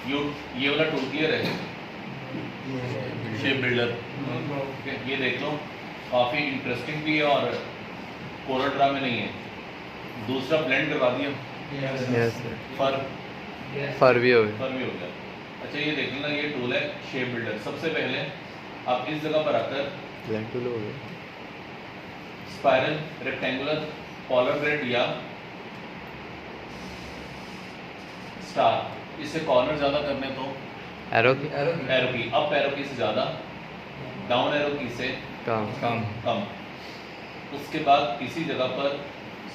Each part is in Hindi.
यू ये वाला टूल क्लियर है, शेप बिल्डर। ये देख लो, काफ़ी इंटरेस्टिंग भी है और कोरल ड्रा में नहीं है। दूसरा ब्लेंड करवा दिया, फर भी हो गया। फर भी हो गया। अच्छा ये देख लेना, ये टूल है शेप बिल्डर। सबसे पहले आप इस जगह पर आकर ब्लैंक टूल हो गया, स्पाइरल, रेक्टेंगुलर, पोलर ग्रिड या स्टार, इससे कॉर्नर ज़्यादा करने तो एरो की, अप एरो की से ज़्यादा, डाउन एरो की से कम। उसके बाद इसी जगह पर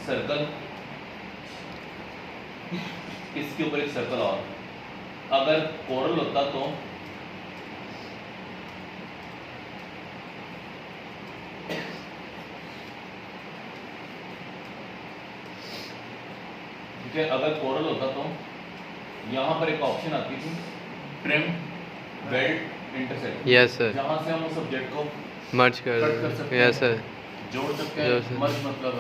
सर्कल, इसके ऊपर एक सर्कल और। अगर कोरल होता तो ठीक है, अगर कोरल होता तो यहाँ पर एक ऑप्शन आती थी trim, weld, intersect. Yes sir, जहाँ से हम उस सब्जेक्ट को मर्ज कर सकते हैं, यस सर, जोड़ सकते हैं, मर्ज मतलब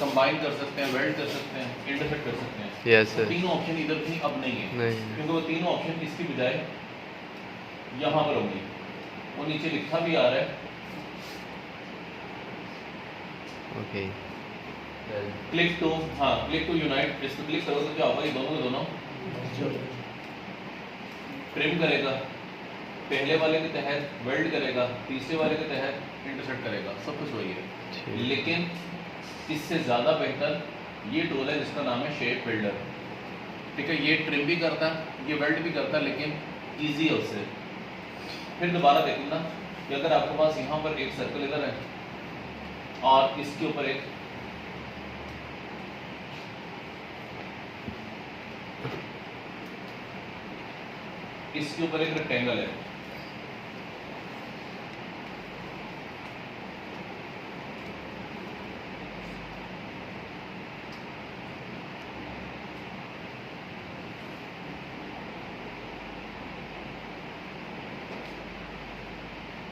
कंबाइन कर सकते हैं, वेल्ड कर सकते हैं, इंटरसेक्ट कर सकते हैं। Yes sir. तीनों ऑप्शन इधर थी, अब नहीं है, नहीं, क्योंकि वो तीनों ऑप्शन इसकी बजाय यहाँ पर होंगी। वो नीचे लिखा भी आ रहा है, ओके। क्लिक टू, हाँ क्लिक टू यूनाइट। इस पर क्लिक करो तो क्या होगा, ये दोनों के दोनों ट्रिम करेगा, पहले वाले के तहत वेल्ड करेगा, तीसरे वाले के तहत इंटरसेक्ट करेगा, सब कुछ वही है। लेकिन इससे ज़्यादा बेहतर ये टूल है जिसका नाम है शेप बिल्डर। ठीक है, ये ट्रिम भी करता है, ये वेल्ड भी करता है, लेकिन ईजी है उससे। फिर दोबारा देखना कि अगर आपके पास यहाँ पर एक सर्कल इधर है और इसके ऊपर एक रेक्टेंगल है,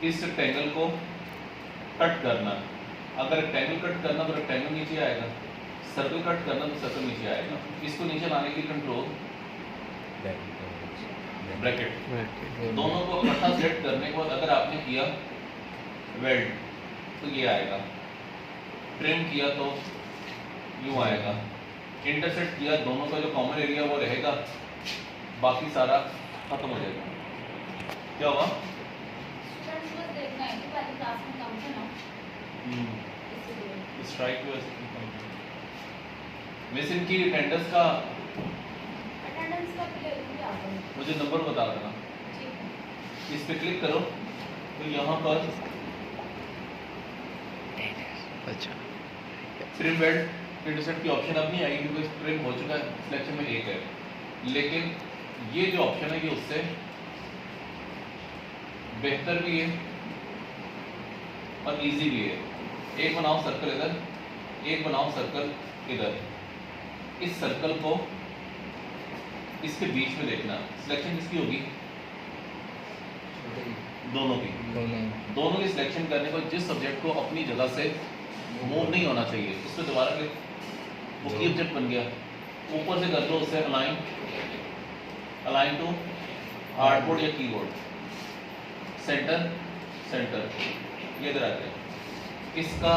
इस रेक्टेंगल को कट करना। अगर रेक्टेंगल कट करना तो रेक्टेंगल नीचे आएगा, सर्कल कट करना तो सर्कल नीचे आएगा। इसको नीचे लाने के लिए कंट्रोल ब्रैकेट, दोनों को इकट्ठा सेट करने के बाद अगर आपने किया वेल्ड तो ये आएगा, ट्रिम किया तो यूँ आएगा, इंटरसेक्ट किया, दोनों का जो कॉमन एरिया वो रहेगा, बाकी सारा खत्म हो जाएगा। क्या हुआ? स्ट्राइक की वजह से मिस इनकी अटेंडेंस का मुझे नंबर बता देना। इस पे क्लिक करो तो यहाँ पर अच्छा, ट्रिम वेल्ड इंटरसेक्ट की ऑप्शन अब नहीं आएगी, क्योंकि ट्रिम हो चुका है, सिलेक्शन में एक है। लेकिन ये जो ऑप्शन है ये उससे बेहतर भी है और इजी भी है। एक बनाओ सर्कल इधर, एक बनाओ सर्कल इधर। इस सर्कल को इसके बीच में देखना, सिलेक्शन किसकी होगी? दोनों की सिलेक्शन करने पर जिस सब्जेक्ट को अपनी जगह से मूव नहीं होना चाहिए उस पर दोबारा क्लिक, वो की ऑब्जेक्ट बन गया। ऊपर से कर दो उससे अलाइन टू हार्डबोर्ड या कीबोर्ड, सेंटर ये इधर आ गया। इसका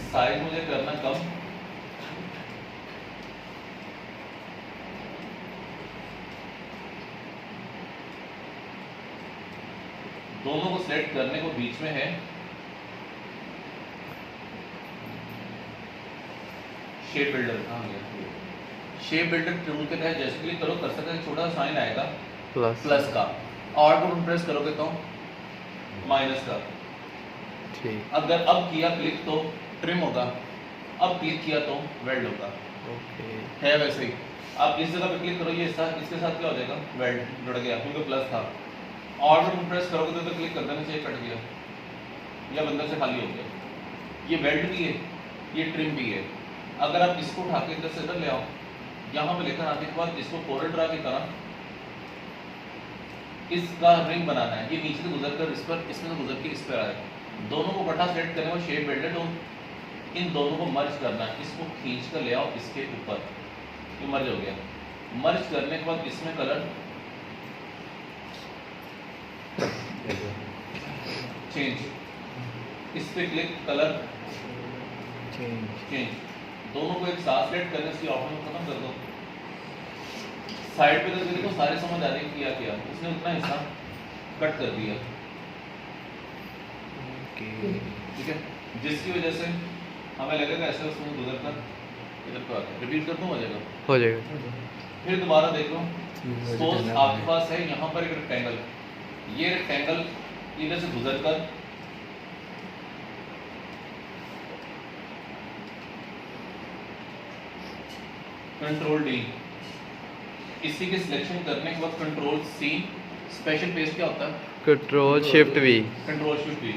साइज मुझे करना कम, दोनों को सिलेक्ट करने को बीच में है शेप बिल्डर। कहाँ गया? शेप बिल्डर टूल के तहत जैसे क्लिक करो कर सकते हैं, छोटा सा साइन आएगा प्लस का, और बटन प्रेस करोगे तो माइनस का। ठीक, अगर अब किया क्लिक तो ट्रिम होगा, अब क्लिक किया तो वेल्ड होगा। ओके, है वैसे ही। आप इस जगह पे क्लिक करो, ये इसके साथ क्या हो जाएगा? वेल्ड जुड़ गया, क्योंकि प्लस था। और बटन प्रेस करोगे तो क्लिक कर देना चाहिए, कट गया या बंदर से खाली हो गया। ये वेल्ड भी है, ये ट्रिम भी है। अगर आप इसको उठा के इधर से इधर ले आओ, यहाँ पे लेकर आने के बाद इसको कोरल ड्रा की तरह इसका रिंग बनाना है। ये नीचे से गुजर कर इस पर, इसमें से गुजर के इस पर आए, दोनों को बटा सेट करने में शेप बिल्डर टूल, इन दोनों को मर्ज करना है। इसको खींच कर ले आओ इसके ऊपर, ये मर्ज हो गया। मर्ज करने के बाद इसमें कलर चेंज, इस पे क्लिक, कलर चेंज, दोनों को एक साथ सेलेक्ट करने से ऑप्शन खत्म कर दो। साइड पे करके देखो, सारे समझ आ रहे हैं क्या किया उसने, उतना हिस्सा कट कर दिया। ठीक है, जिसकी वजह से हमें लगेगा ऐसे उसमें गुजर कर इधर को आके रिपीट कर दूं, हो जाएगा। फिर दोबारा देख लो, सपोज आपके पास है यहाँ पर एक रेक्टेंगल, ये रेक्टेंगल इधर से गुजर कर कंट्रोल डी, इसी के सिलेक्शन करने के बाद कंट्रोल सी, स्पेशल पेस्ट क्या होता है? Control shift we, control shift we,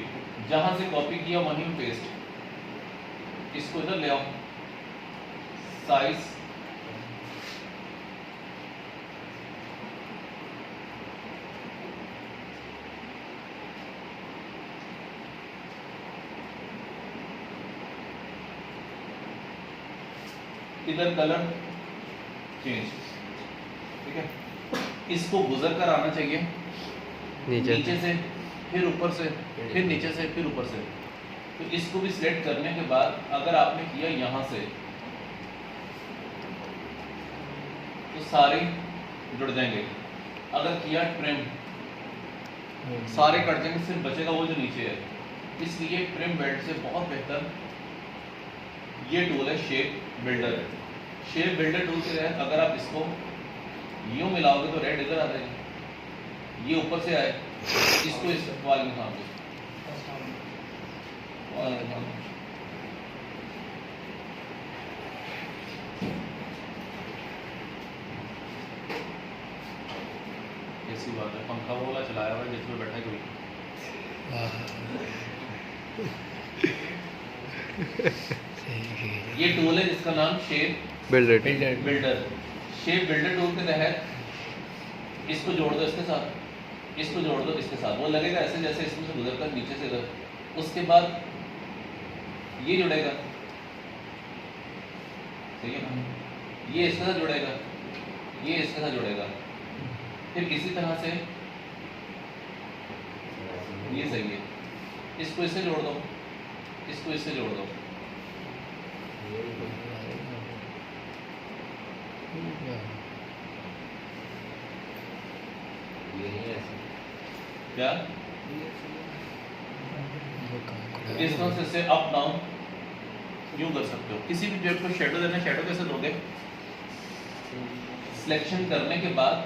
जहां से कॉपी किया वहीं पेस्ट, इसको इधर ले आओ, साइज इधर, कलर चेंज। ठीक है, इसको गुजर कर आना चाहिए नीचे से, फिर ऊपर से, फिर नीचे से, फिर ऊपर से। तो इसको भी सिलेक्ट करने के बाद अगर आपने किया यहाँ से तो सारे जुड़ जाएंगे, अगर किया ट्रिम सारे कट जाएंगे, सिर्फ बचेगा वो जो नीचे है। इसलिए ट्रिम बेल्ट से बहुत बेहतर ये टूल है shape builder. Shape builder tool के तहत अगर आप इसको यूं मिलाओगे तो रेड इधर आ जाएगी, ये ऊपर से आए, इसको इस वाले में सामने ऐसी बात है, पंखा वो वाला चलाया हुआ है जिसमें बैठा है कोई। ये टूल है जिसका नाम shape builder. Shape builder tool के तहत इसको जोड़ दो इसके साथ, इसको जोड़ दो इसके साथ, वो लगेगा ऐसे जैसे इसमें से गुजर कर नीचे से इधर, उसके बाद ये जुड़ेगा, ठीक है ना, ये इसके साथ जुड़ेगा, ये इसके साथ जुड़ेगा, फिर इसी तरह से ये सही है, इसको इससे जोड़ दो, इसको इससे जोड़ दो, क्या इस तरह से अप डाउन यूं कर सकते हो। किसी भी पेज को शेडो देना, शेडो कैसे दोगे? सिलेक्शन करने के बाद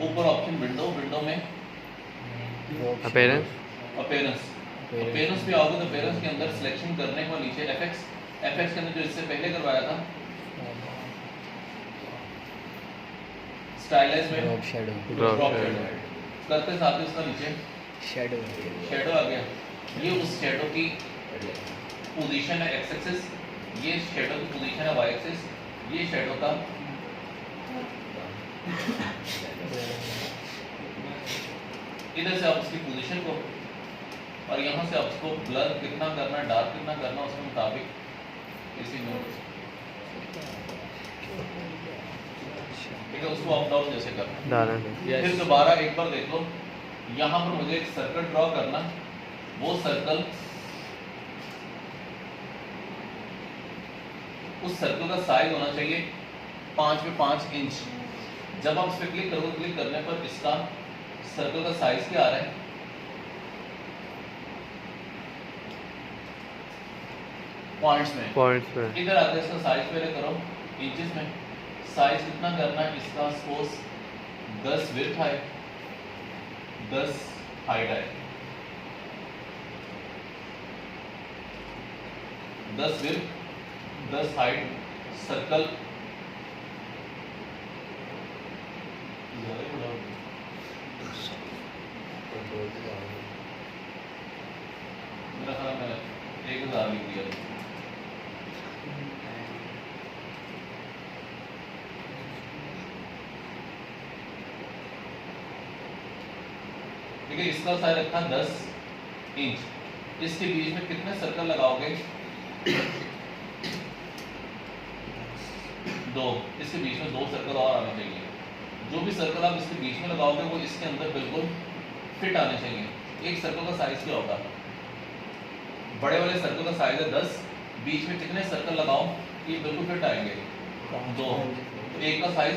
ऊपर ऑप्शन विंडो, विंडो में अपीयरेंस पे आओगे तो अपीयरेंस के अंदर सिलेक्शन करने के बाद नीचे एफएक्स के अंदर जो इससे पहले करवाया था स्टाइलाइज में ड्रॉप शैडो करते साथ ही उसका नीचे शैडो आ गया। ये उस शैडो की पोजीशन है एक्स एक्सिस, ये शैडो की पोजीशन है वाई एक्सिस, ये शैडो का इधर से आप उसकी पोजीशन को और यहाँ से आप उसको ब्लर कितना करना, डार्क कितना करना, उसके मुताबिक इसी में ठीक है, उसको अप डाउन जैसे करना। फिर दोबारा एक बार देख लो, यहाँ पर मुझे एक सर्कल ड्रॉ करना, वो सर्कल उस सर्कल का साइज होना चाहिए 5 पे 5 इंच। जब आप इस पर क्लिक करोगे, क्लिक करने पर इसका सर्कल का साइज क्या आ रहा है, पॉइंट्स में इधर आते हैं, इसका साइज पहले करो इंचेस में। साइज कितना करना है इसका, सपोज 10 विड्थ है, 10 हाइट है, 10 विड्थ 10 हाइट, सर्कल मेरा ख्याल में 1000 लिख दिया। ठीक है, इसका साइज रखा 10 इंच। इसके बीच में कितने सर्कल लगाओगे? 2। इसके बीच में 2 सर्कल और आने चाहिए। जो भी सर्कल आप इसके बीच में लगाओगे वो इसके अंदर बिल्कुल फिट आने चाहिए। एक सर्कल का साइज क्या होगा? बड़े वाले सर्कल का साइज है 10, बीच में कितने सर्कल लगाओ ये बिल्कुल फिट आएंगे? 2। तो एक का साइज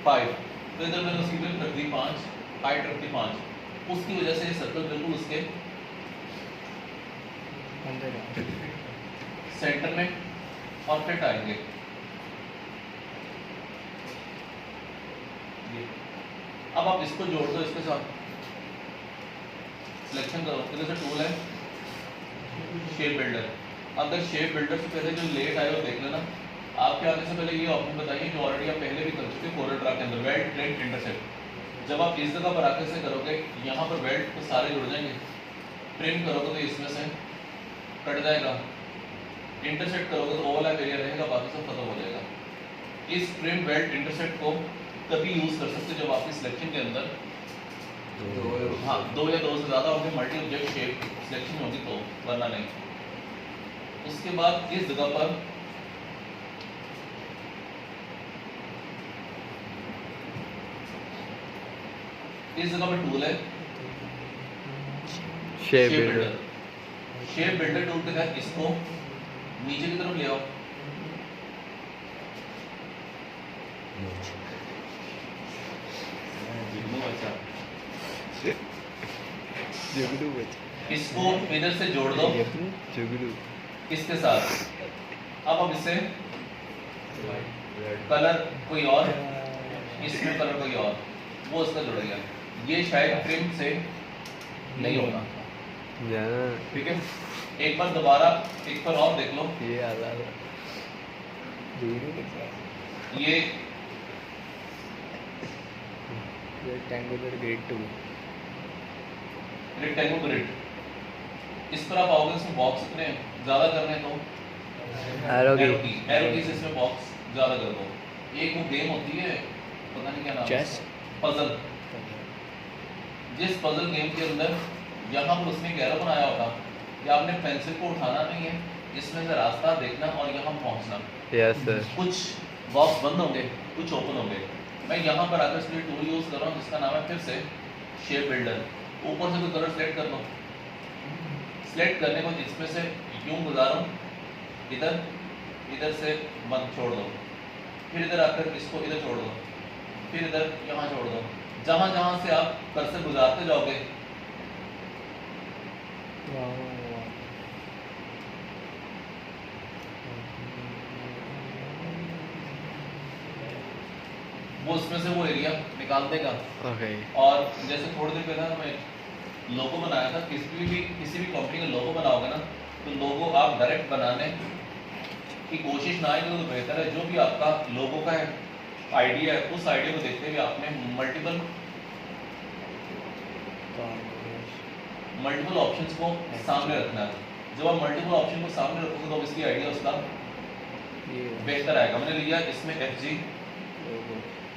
5, तो इधर मैंने उसकी विड्थ रख दी 5, हाइट रख दी 5, उसकी वजह से ये सर्कल बिल्कुल उसके सेंटर में और फिट आएंगे। अब आप इसको जोड़ दो इसके साथ, सिलेक्शन करो, इधर से टूल है शेप बिल्डर। अगर शेप बिल्डर से पहले जो लेट आए हो देख लेना, आपके आने से पहले ये ऑप्शन बताइए जो ऑलरेडी आप पहले भी कर चुके कोरल ड्रा के अंदर, वेल्ड ट्रेंड इंटरसेप्ट। जब आप इस जगह पर आकर से करोगे यहाँ पर वेल्ड तो सारे जुड़ जाएंगे, ट्रिम करोगे तो इसमें से कट जाएगा, इंटरसेक्ट करोगे तो ओवरलैप एरिया रहेगा, बाकी सब खत्म हो जाएगा। इस ट्रिम वेल्ड इंटरसेक्ट को तभी यूज कर सकते जब आपकी सिलेक्शन के अंदर 2 या 2 से ज़्यादा होंगे मल्टी ऑब्जेक्ट शेप सिलेक्शन होगी तो, वरना नहीं। उसके बाद इस जगह पर टूल है shape builder. Shape builder tool के तहत इसको नीचे की तरफ ले आओ, इसको इधर से जोड़ दो इसके साथ। अब इससे कलर कोई और, इसमें कलर कोई और, वो इसका जुड़ गया। ये शायद ट्रिम से नहीं होगा, ठीक है। एक बार दोबारा एक बार और देख लो, ये rectangular grid tool, rectangular grid, इस पर आप आओगे इसमें बॉक्स इतने ज़्यादा करने तो एरो की से इसमें बॉक्स ज़्यादा कर दो। एक वो गेम होती है पता नहीं क्या नाम, चेस, पजल। जिस पजल गेम के अंदर यहाँ पर उसने एक एरो बनाया होगा कि आपने पेंसिल को उठाना नहीं है, इसमें से रास्ता देखना और यहाँ पहुँचना। Yes sir. कुछ बॉक्स बंद होंगे, कुछ ओपन होंगे। मैं यहाँ पर आकर इसलिए टूल यूज़ कर रहा हूँ जिसका नाम है फिर से शेप बिल्डर। ऊपर से तो कलर सेलेक्ट कर लो, सेलेक्ट करने को इसमें से यूं गुजारो, इधर से बंद छोड़ दो, फिर इधर आकर इसको इधर छोड़ दो, फिर इधर यहाँ छोड़ दो। जहाँ जहाँ से आप कर्सर गुजारते जाओगे वो उसमें से वो एरिया निकाल देगा। ओके। और जैसे थोड़ी देर पहले मैं लोगो बनाया था, किसी भी कंपनी का लोगो बनाओगे ना तो लोगो आप डायरेक्ट बनाने की कोशिश ना ही तो बेहतर है। जो भी आपका लोगो का आइडिया है उस आइडिया को देखते हुए आपने मल्टीपल ऑप्शंस को सामने रखना है। जब आप मल्टीपल ऑप्शन को सामने रखोगे तो इसकी आइडिया उसका बेहतर आएगा। मैंने लिया इसमें FG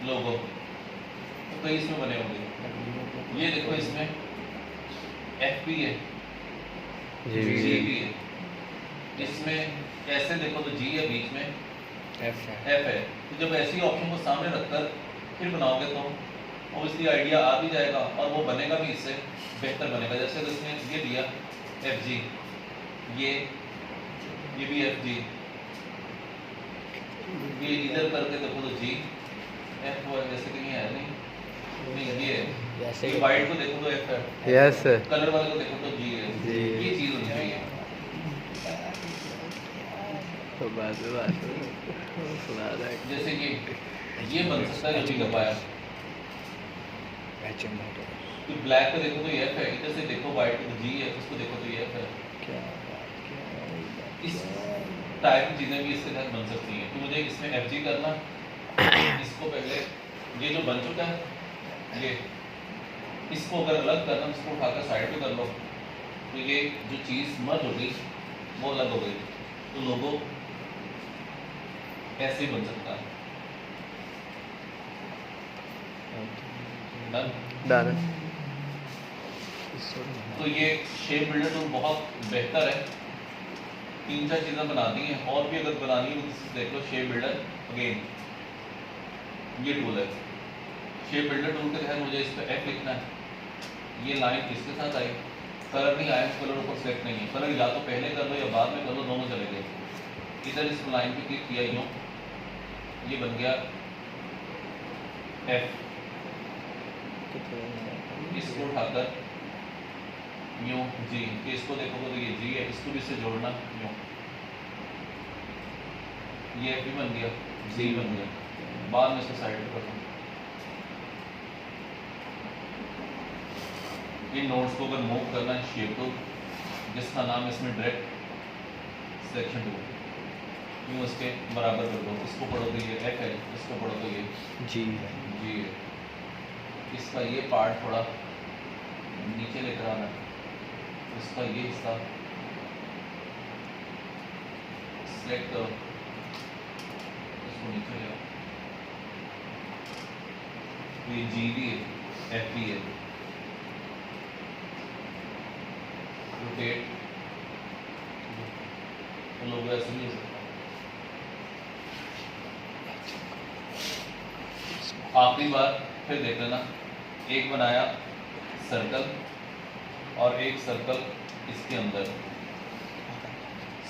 लोगो, तो कई इसमें बने होंगे। ये देखो इसमें FP है, GB है, इसमें ऐसे देखो तो G है, बीच में F है। तो जब ऐसी ऑप्शन को सामने रखकर फिर बनाओगे तो ऑब्वियसली आइडिया आ भी जाएगा और वो बनेगा भी इससे बेहतर बनेगा। जैसे तो इसमें ये दिया FG, ये भी FG, ये इधर करके देखो तो G, F वो जैसे कहीं है नहीं, ये है। ये वाइट को देखो तो F है, यस सर। कलर वाले को देखो तो G है। ये चीज़ होनी चाहिए। तो जैसे ये बन सकता है जो भी कर पाया। तो ब्लैक को देखो तो ये F है, इधर से देखो वाइट को तो G है, उसको देखो तो ये F है। इस टाइप की चीज़ें भी इसके तहत बन सकती हैं। तो मुझे इसमें FG करना, इसको पहले ये जो बन चुका है ये, इसको अगर अलग करना इसको उठाकर साइड पे कर लो तो ये जो चीज़ मर्ज हो गई वो अलग हो गई। तो लोगो ऐसे ही बन सकता है। डन। तो ये शेप बिल्डर टूल बहुत बेहतर है। 3-4 चीज़ें बना दी हैं, और भी अगर बनानी हो तो देख लो शेप बिल्डर। अगेन ये टूल है शेप बिल्डर टूल के तहत मुझे इस पर F लिखना है। ये लाइन इसके साथ आई, कलर नहीं आया, कलर ऊपर सेलेक्ट नहीं है, कलर या तो पहले कर दो या बाद में कर दो, दोनों चलेंगे। इधर इस लाइन पे क्लिक किया यूँ, ये बन गया F। इसको उठाकर यूँ G, इसको देखोगे तो ये G है, इसको भी इससे जोड़ना यूँ, ये F भी बन गया, G बन गया। बाद में इसको साइड पे कर दो। इन नोट्स को अगर मूव करना है शेप टूल, जिसका नाम है इसमें डायरेक्ट सिलेक्शन टूल, यूँ इसके बराबर कर दो। इसको पढ़ो तो ये F है, इसको पढ़ो तो ये जी G है। इसका ये पार्ट थोड़ा नीचे लेकर आना, इसका ये हिस्सा सिलेक्ट करो, इसको नीचे ले आओ, तो ये G भी है, F भी है। रोटेट, लोगो ऐसे नहीं हो सकता। आखिरी बार फिर देख लेना, एक बनाया सर्कल और एक सर्कल इसके अंदर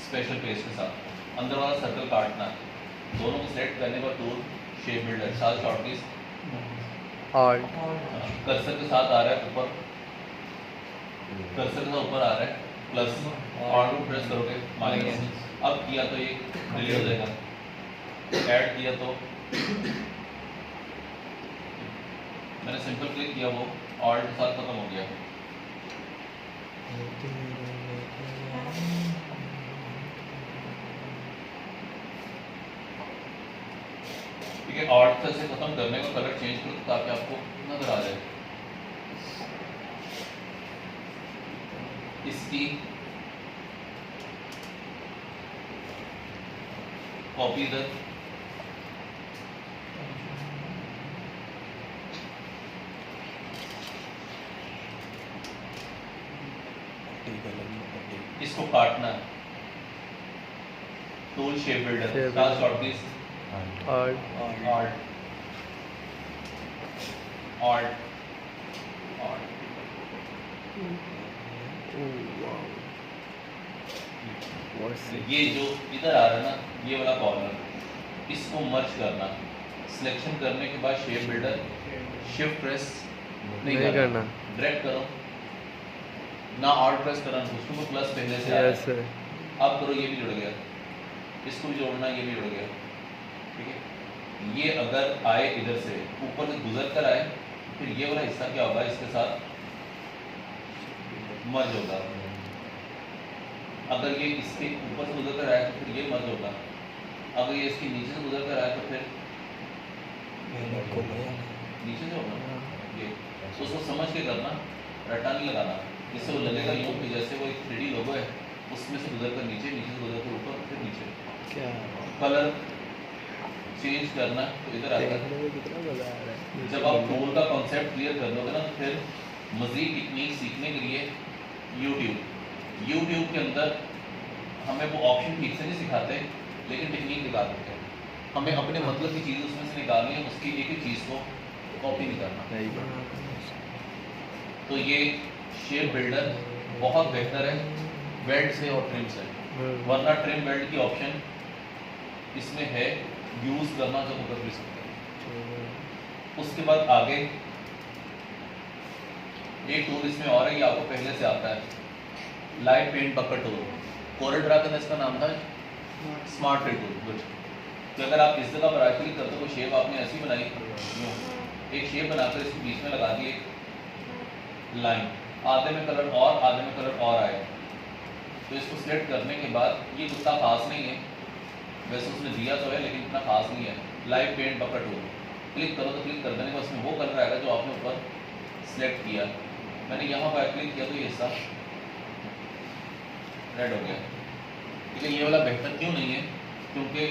स्पेशल पेज के साथ, अंदर वाला सर्कल काटना है। दोनों को सेलेक्ट करने पर टूल शेप बिल्डर साथ शॉर्ट कीज और कर्सर के साथ आ रहा है ऊपर, कर्सर के साथ ऊपर आ रहा है प्लस, और प्रेस करोगे माइनस। अब किया तो ये डिलीट हो जाएगा, ऐड किया तो मैंने सिंपल क्लिक किया, वो ऑल्ट के साथ खत्म हो गया। ठीक है, ऑल्ट से खत्म करने का कलर चेंज करो ताकि आपको नजर आ जाए। इसकी कॉपी इधर, इसको काटना है, टूल शेप बिल्डर साथ शॉर्ट कीज और ऑल्ट ऑल्ट ऑल्ट, ये जो इधर आ रहा है ना, ये वाला कॉर्नर, इसको मर्ज करना। सिलेक्शन करने के बाद शेप बिल्डर शिफ्ट प्रेस नहीं करना, डायरेक्ट करो ना, ऑल्ट प्रेस करना, उसको प्लस पहले से आ रहा है। अब करो, ये भी जुड़ गया, इसको भी जोड़ना, ये भी जुड़ गया। ठीक है, ये अगर आए इधर से ऊपर से गुजर कर आए, फिर ये वाला हिस्सा क्या होगा, इसके साथ मर्ज होगा। अगर ये इसके ऊपर से गुजर कर आए तो फिर ये मर्ज होगा, अगर ये इसके नीचे से गुजर कर आए तो फिर नीचे से होगा। ये तो उसको समझ के करना, रट्टा नहीं लगाना, जिससे वो लगेगा यूँ कि जैसे वो एक 3D लोगो है, उसमें से गुजर कर नीचे, नीचे से गुजर कर ऊपर, फिर नीचे। क्या कलर चेंज करना तो इधर आता है। कितना मजा आ रहा है। जब आप टूल का कॉन्सेप्ट क्लियर कर दोगे ना, तो फिर मज़ीद टेक्निक सीखने के लिए यूट्यूब के अंदर हमें वो ऑप्शन ठीक से नहीं सिखाते, लेकिन टेक्निक दिखा देते हैं। हमें अपने मतलब की चीज़ उसमें से निकालनी है, उसकी एक एक चीज़ को कॉपी नहीं करना। तो ये शेप बिल्डर बहुत बेहतर है वेल्ड से और ट्रिम से, वरना ट्रिम वेल्ड की ऑप्शन इसमें है, यूज़ करना जो कर भी सकते हैं। उसके बाद आगे एक टूल इसमें और है, ये आपको पहले से आता है, light paint bucket tool. Corel Draw का इसका नाम था स्मार्ट फिल टूल। गुड, तो अगर आप इस जगह पर राइट क्लिक करते हो, कोई शेप आपने ऐसी बनाई, एक शेप बनाकर इसके बीच में लगा दी एक लाइन, आधे में कलर और आधे में कलर और आए, तो इसको सिलेक्ट करने के बाद ये उतना खास नहीं है, वैसे उसने दिया तो है लेकिन इतना खास नहीं है। Live paint bucket tool click करो तो क्लिक कर देने का उसमें वो कलर आएगा जो आपने ऊपर सिलेक्ट किया। मैंने यहाँ पर क्लिक किया तो ये हिस्सा रेड हो गया। ठीक है, ये वाला बेहतर क्यों नहीं है, क्योंकि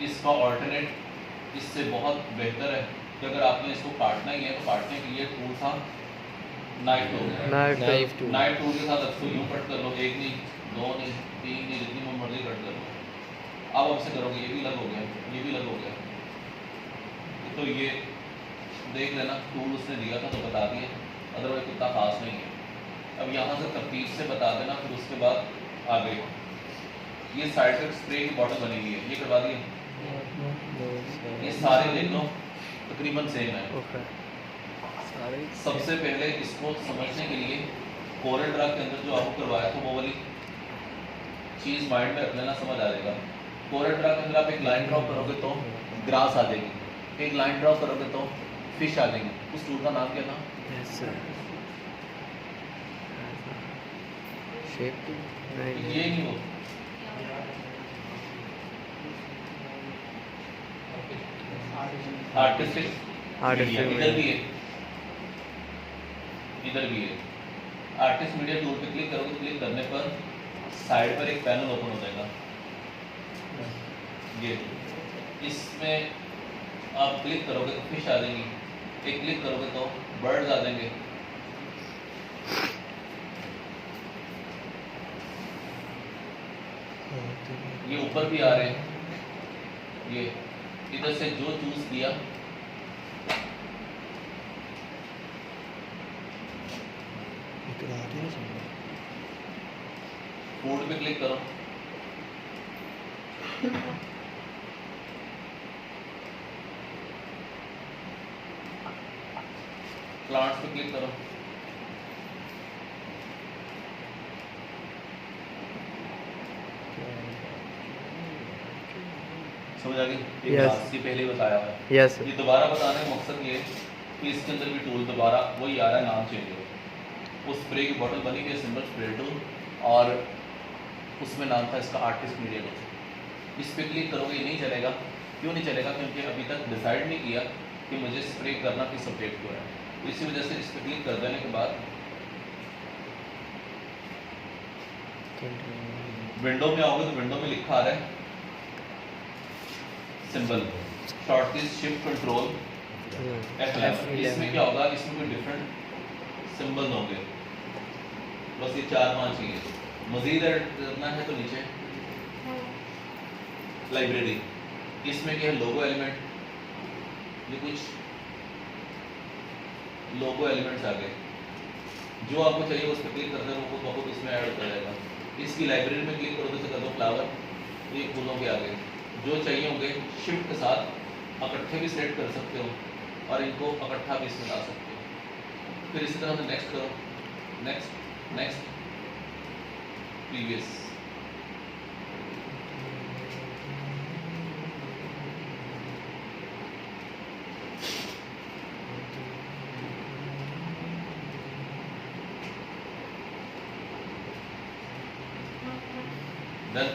इसका ऑल्टरनेट इससे बहुत बेहतर है कि अगर आपने इसको काटना ही है तो काटने के लिए टूल था नाइफ टूल। नाइफ टूल के साथ इसको यूँ कट कर लो, एक नहीं, दो नहीं, तीन नहीं, जितनी मर्जी कट कर लो। अब आपसे करोगे, ये भी अलग हो गया, ये भी अलग हो गया। तो ये देख लेना, टूल उसने दिया था तो बता दिए, अदरवाइज इतना खास नहीं है। अब यहाँ से तरतीब से बता देना, फिर उसके बाद आगे। ये साइड पे स्प्रे की बॉटल बनी हुई है, ये करवा दिए। ये सारे देख लो तकरीबन सेम है। ओके सबसे पहले इसको समझने के लिए कोरल ड्रा के अंदर जो आपको करवाया था वो वाली चीज़ माइंड में रख लेना, समझ आ जाएगा। कोरल ड्रा के अंदर आप एक लाइन ड्रॉ करोगे तो ग्रास आ जाएगी, एक लाइन ड्रॉ करोगे तो फिश आ जाएगी। उस टूल का नाम क्या था? यस सर शेप ये नहीं हो आर्टिस्टिक मीडिया, इधर भी है, इधर भी है। आर्टिस्ट मीडिया टूल पे क्लिक करोगे तो क्लिक करने पर साइड पर एक पैनल ओपन हो जाएगा। ये इसमें आप क्लिक करोगे तो फिश आ जाएंगी, एक क्लिक करोगे तो बर्ड्स आ जाएंगे। ये ऊपर भी आ रहे हैं, ये इधर से जो चूज किया फूड पे क्लिक करो, प्लांट्स पे क्लिक करो, समझ आ गई? Yes. ये पहले ही बताया हुआ है। यस ये दोबारा बताने का मकसद ये है कि इसके अंदर भी टूल दोबारा वही आ रहा है, नाम चेंज हो। वो स्प्रे की बोतल बनी हुई है, सिंबल स्प्रे टूल, और उसमें नाम था इसका आर्टिस्ट मीडिया टूल। इस पर क्लिक करोगे ये नहीं चलेगा। क्यों नहीं चलेगा? क्योंकि अभी तक डिसाइड नहीं किया कि मुझे स्प्रे करना किस सब्जेक्ट को है। तो इसी वजह से इस पर क्लिक कर देने के बाद विंडो में आओगे तो विंडो में लिखा आ रहा है symbol, short keys shift control F11। इसमें क्या होगा? इसमें कोई डिफरेंट सिंबल होंगे, बस ये 4-5 ही है। मजीद ऐड करना है तो नीचे लाइब्रेरी, इसमें क्या है? लोगो एलिमेंट, ये कुछ लोगो एलिमेंट्स आ गए। जो आपको चाहिए उस पर क्लिक करते हो वो बहुत इसमें ऐड होता जाएगा। इसकी लाइब्रेरी में क्लिक करो तो कर दो फ्लावर, ये फूलों के आगे जो चाहिए होंगे शिफ्ट के साथ इकट्ठे भी सेलेक्ट कर सकते हो और इनको इकट्ठा भी इसमें ला सकते हो। फिर इसी तरह से नेक्स्ट करो, next next previous. Done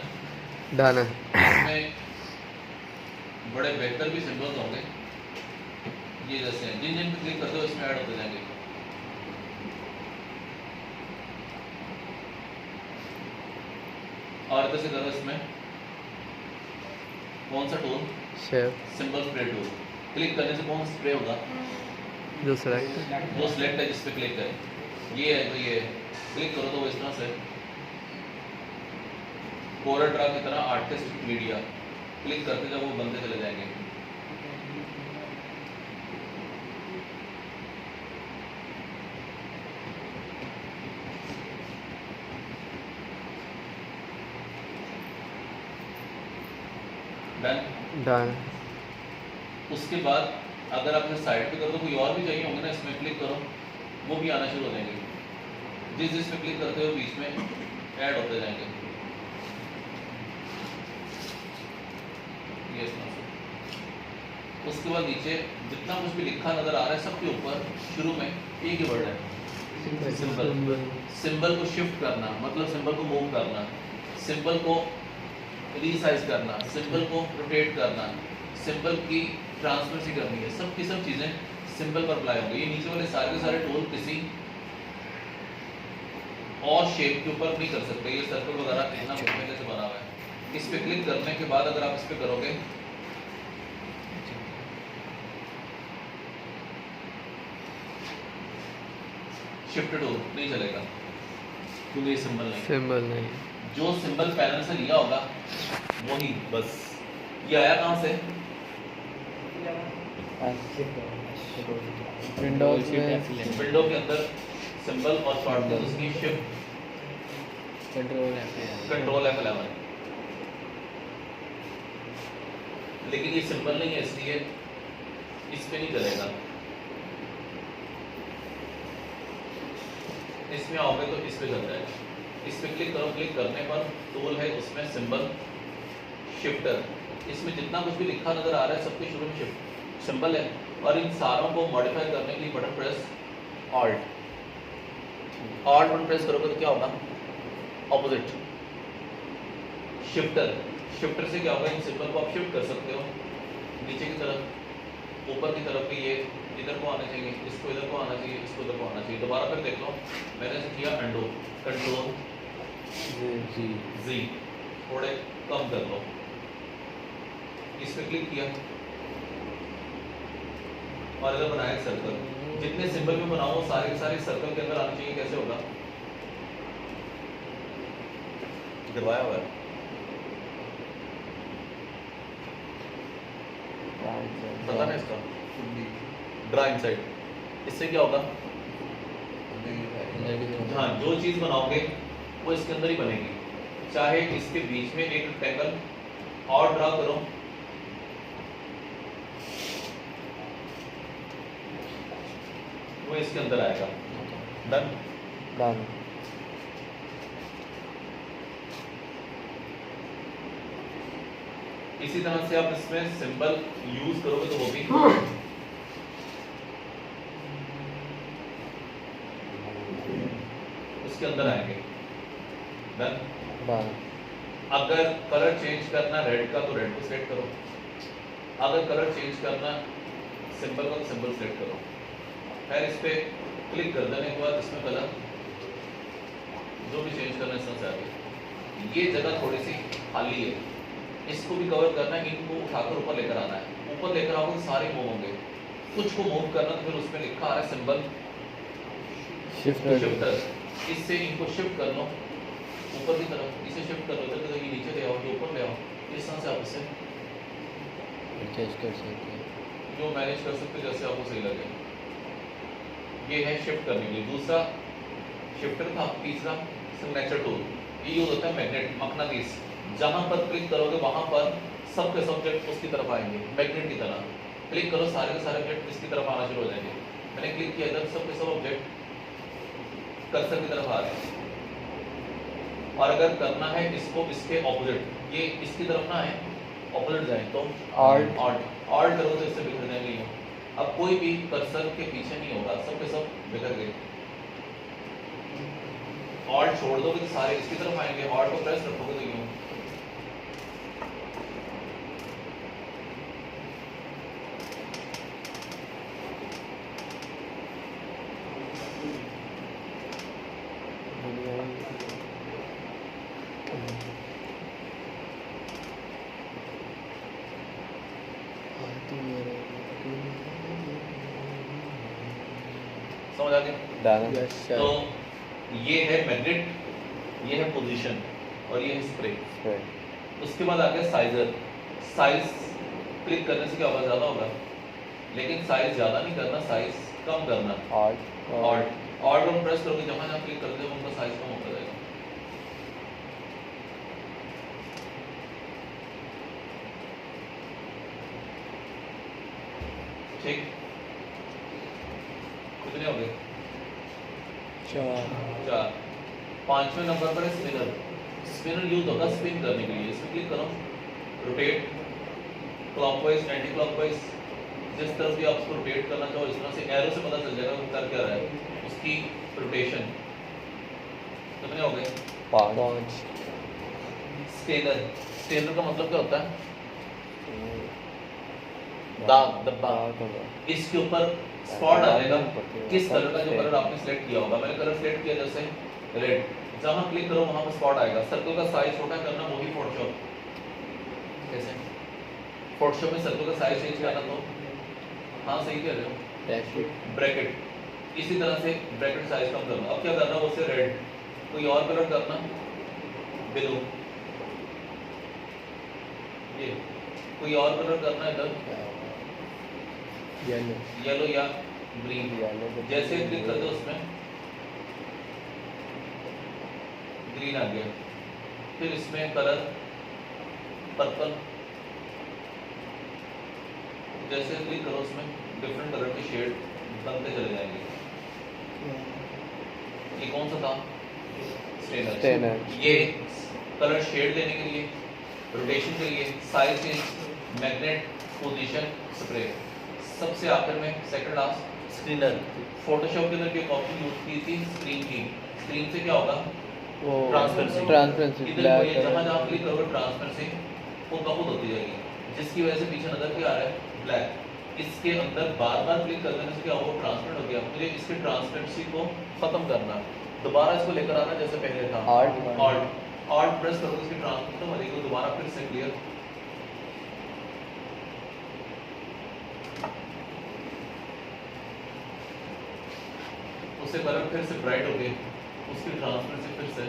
done है। इसमें बड़े बेहतर भी सिंबल्स होंगे, ये जैसे हैं, जिन जिन पे क्लिक करते हो इसमें ऐड होते जाएंगे। और कैसे करो? इसमें कौन सा tool? Shape symbol spray tool. Click करने से कौन स्प्रे होगा? दूसरा जो सिलेक्ट है जिस पे क्लिक करें, ये है तो ये क्लिक करो तो वो इस तरह से कोरल ड्रा की तरह आर्टिस्ट मीडिया क्लिक करते जब वो बनते चले जाएंगे। डन। डन उसके बाद अगर आपने साइड पे कर दो, कोई और भी चाहिए होंगे ना, इसमें क्लिक करो वो भी आना शुरू हो जाएंगे। जिस जिस पे क्लिक करते हो बीच में ऐड होते जाएंगे। ये इस तरह से। उसके बाद नीचे जितना कुछ भी लिखा नजर आ रहा है सबके ऊपर शुरू में एक ही वर्ड है सिंबल। सिंबल को शिफ्ट करना मतलब सिंबल को मूव करना, सिंबल को रीसाइज करना, सिंबल को रोटेट करना, सिंबल की ट्रांसपेरेंसी करनी है, सब की सब चीज़ें सिंबल पर अप्लाई होंगी। ये नीचे वाले सारे के सारे टूल किसी और शेप के ऊपर नहीं कर सकते। ये सर्कल वगैरह कितना पहले से बना हुआ है। इस पे क्लिक करने के बाद अगर आप इस पे करोगे शिफ्ट टूल नहीं चलेगा क्योंकि ये सिंबल नहीं। सिंबल नहीं। जो सिंबल पैनल से लिया होगा वही बस। ये आया कहाँ से? विंडोज में विंडो के अंदर सिंबल और शॉर्टकट उसकी शिफ्ट कंट्रोल F11। लेकिन ये सिंबल नहीं है इसलिए इस पे नहीं चलेगा। इसमें आओगे तो इस पे चल जाएगा। इस पे क्लिक करो, क्लिक करने पर टूल है उसमें सिंबल शिफ्टर, इसमें जितना कुछ भी लिखा नजर आ रहा है सबके शुरू में शिफ्ट सिंबल है, और इन सारों को मॉडिफाई करने के लिए button press alt button press करोगे तो क्या होगा, ऑपोजिट शिफ्टर से क्या होगा, इन सिंबल को आप शिफ्ट कर सकते हो नीचे की तरफ, ऊपर की तरफ भी ये इधर को आना चाहिए, इसको इधर को आना चाहिए, इसको इधर को आना चाहिए। दोबारा फिर देख लो, मैंने ऐसे किया अंडो, कंट्रोल जी थोड़े कम कर लो, इस पे क्लिक किया और इधर बनाया सर्कल। जितने सिंबल में बनाओ सारे के सारे सर्कल के अंदर आने चाहिए। कैसे होगा, करवाया हुआ है पता नहीं इसका, ड्रा इनसाइड। इससे क्या होगा, हाँ जो चीज बनाओगे वो इसके अंदर ही बनेगी, चाहे इसके बीच में एक रेक्टेंगल और ड्रा करो, वो इसके अंदर आएगा। डन। इसी तरह से आप इसमें सिंबल यूज करोगे तो वो भी उसके अंदर आएंगे। डन। अगर कलर चेंज करना रेड का तो रेड को सेलेक्ट करो, अगर कलर चेंज करना सिंबल का तो सिंबल सेलेक्ट करो। फिर इस पे क्लिक कर देने के बाद इसमें कलर जो भी चेंज करना है इसमें आगे। ये जगह थोड़ी सी खाली है, इसको भी कवर करना है, इनको उठाकर ऊपर लेकर आना है। ऊपर लेकर आओगे तो सारे मूव होंगे, कुछ को मूव करना तो फिर उसमें लिखा आ रहा है सिंबल शिफ्टर, इससे इनको शिफ्ट कर लो ऊपर की तरफ, इसे शिफ्ट कर लो इधर तो ये नीचे ले आओ, ये ऊपर ले आओ। इस तरह से आप इसे एडजस्ट कर सकते हैं, जो मैनेज कर सकते हो जैसे आपको सही लगे। ये है शिफ्ट करने के लिए। दूसरा शिफ्टर था, तीसरा सिग्नेचर टूल। ये यूज होता है मैग्नेट, मकनातीस। जहां पर क्लिक करोगे वहां पर सब के सब्जेक्ट उसकी तरफ आएंगे, मैग्नेट की तरह। क्लिक करो सारे के सारे ऑब्जेक्ट इसकी तरफ आना शुरू हो जाएंगे। मैंने क्लिक किया इधर, सब के सब ऑब्जेक्ट कर्सर की तरफ आ रहे हैं। और अगर करना है इसको इसके ऑपोजिट, ये इसकी तरफ ना है, ऑपोजिट जाए तो ऑल्ट करो तो इससे बिखर जाएंगे। अब कोई भी कर्सर के पीछे नहीं होगा, सब के सब बिखर गए। ऑल्ट छोड़ दोगे तो सारे इसकी तरफ आएंगे, ऑल्ट को प्रेस रखोगे तो यूं। समझ आ गया? तो ये है मैग्नेट, ये है पोजीशन और ये है स्प्रे। उसके बाद आ गया साइजर। साइज क्लिक करने से क्या होगा, ज़्यादा होगा, लेकिन साइज ज़्यादा नहीं करना, साइज कम करना। ऑल्ट और प्रेस करोगे, जहाँ जहाँ क्लिक करते हो उनका साइज कम होता जाएगा। ठीक, कितने हो गए? 4। 5वें नंबर पर है स्पिनर। स्पिनर यूज होगा स्पिन करने के लिए। इसमें क्लिक करो, रोटेट क्लॉकवाइज एंटी क्लॉकवाइज, जिस तरफ भी आप उसको रोटेट करना चाहो इस तरह से एरो से पता चल जाएगा वो कर क्या रहा है, उसकी रोटेशन। कितने हो गए? 5। स्टेनर का मतलब क्या होता है? दाग, धब्बा। इसके ऊपर स्पॉट आ जाएगा किस कलर का, जो कलर आपने सिलेक्ट किया होगा। मैंने कलर सिलेक्ट किया जैसे रेड, जहां क्लिक करो वहां पर स्पॉट आएगा। सर्कल का साइज छोटा करना वही फोटोशॉप। कैसे फोटोशॉप में सर्कल का साइज चेंज करना, तो हाँ सही कह रहे हो, ब्रैकेट। इसी तरह से ब्रैकेट साइज कम करना। अब क्या करना, उससे रेड कोई और कलर करना, ब्लू, ये कोई और कलर करना है इधर, येलो या ग्रीन। जैसे क्लिक करते हो उसमें ग्रीन आ गया, फिर इसमें कलर पर्पल, जैसे क्लिक करो उसमें डिफरेंट कलर के शेड बनते चले जाएंगे। ये कौन सा था? स्टेनर। ये कलर शेड देने के लिए, रोटेशन के लिए, size change, magnet, position, spray. सबसे आखिर में सेकंड लास्ट स्क्रीनर। फोटोशॉप के अंदर एक ऑप्शन यूज की थी स्क्रीन की। स्क्रीन से क्या होगा? वो ट्रांसपेरेंसी। इधर ब्लैक जहाँ जहाँ क्लिक करोगे ट्रांसपेरेंसी वो बहुत होती जाएगी, जिसकी वजह से पीछे नजर क्या आ रहा है? ब्लैक। इसके अंदर बार बार क्लिक कर देने से क्या होगा? ट्रांसपेरेंट हो गया। मुझे इसके ट्रांसपेरेंसी को खत्म करना, दोबारा इसको लेकर आना जैसे पहले था। ऑल्ट प्रेस करोगे इसकी ट्रांसपेरेंसी हो जाएगी, दोबारा फिर से क्लियर। उसे कलर फिर से ब्राइट हो गए, उसकी ट्रांसपेरेंसी फिर से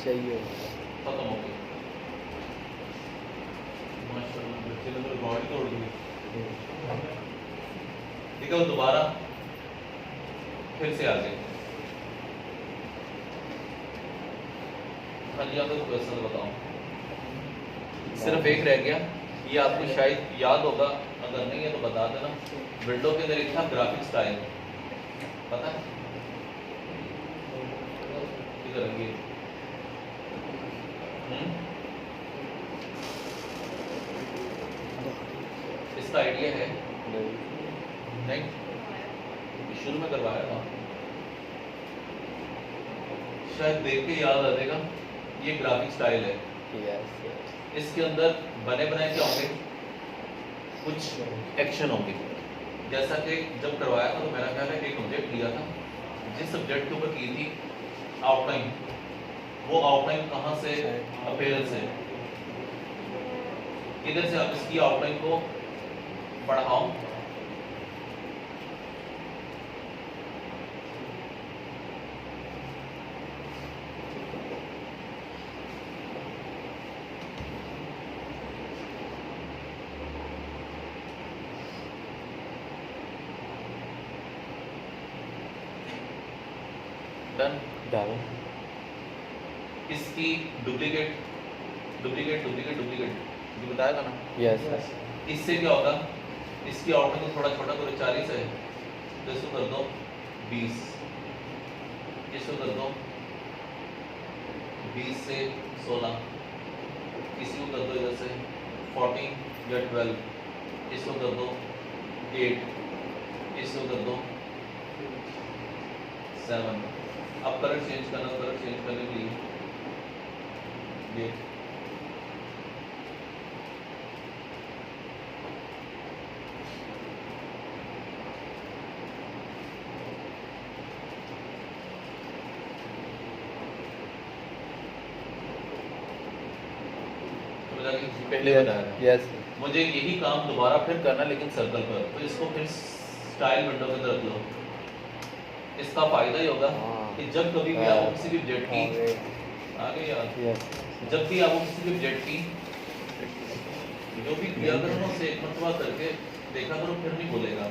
सही है। खत्म हो गई। माशाल्लाह बच्चे ने तो रिकॉर्ड ही तोड़ दिया। ठीक है, वो दोबारा फिर से आ गए। हाँ जी, आपको क्वेश्चन बताओ, सिर्फ एक रह गया, ये आपको शायद याद होगा, अगर नहीं है तो बता देना। विंडो के अंदर एक था ग्राफिक स्टाइल, पता है किधर है ये? इसका आइडिया है? नहीं, शुरू में करवाया था, शायद देख के याद आ जाएगा। ये ग्राफिक स्टाइल है। इसके अंदर बने बनाए क्या होंगे? कुछ एक्शन होंगे। जैसा कि जब करवाया था तो मेरा ख्याल है एक ऑब्जेक्ट लिया था, जिस सब्जेक्ट के ऊपर की थी आउटलाइन, वो आउटलाइन कहाँ से? अपीयरेंस है। इधर से आप इसकी आउटलाइन को बढ़ाओ, डन। इसकी डुप्लीकेट डुप्लीकेट डुप्लीकेट डुप्लीकेट ये बताया था ना? यस। इससे क्या होगा? इसकी आउटलाइन को थोड़ा छोटा करो, 40 है तो इसको कर दो 20, इसको कर दो 20 से 16, इसी को कर दो इधर से 14 या 12, इसको कर दो 8, इसको कर दो 7। अब कलर चेंज करना, कलर चेंज करने के लिए ये पहले बताया था। यस। मुझे यही काम दोबारा फिर करना, लेकिन सर्कल पर। तो इसको फिर स्टाइल विंडो के अंदर रख लो। इसका फायदा ही होगा कि जब कभी भी आपको किसी भी ऑब्जेक्ट की आगे यार, जब भी आपको किसी भी ऑब्जेक्ट की जो भी किया करो ना, उसे एक मरतबा करके देखा करो, फिर नहीं बोलेगा।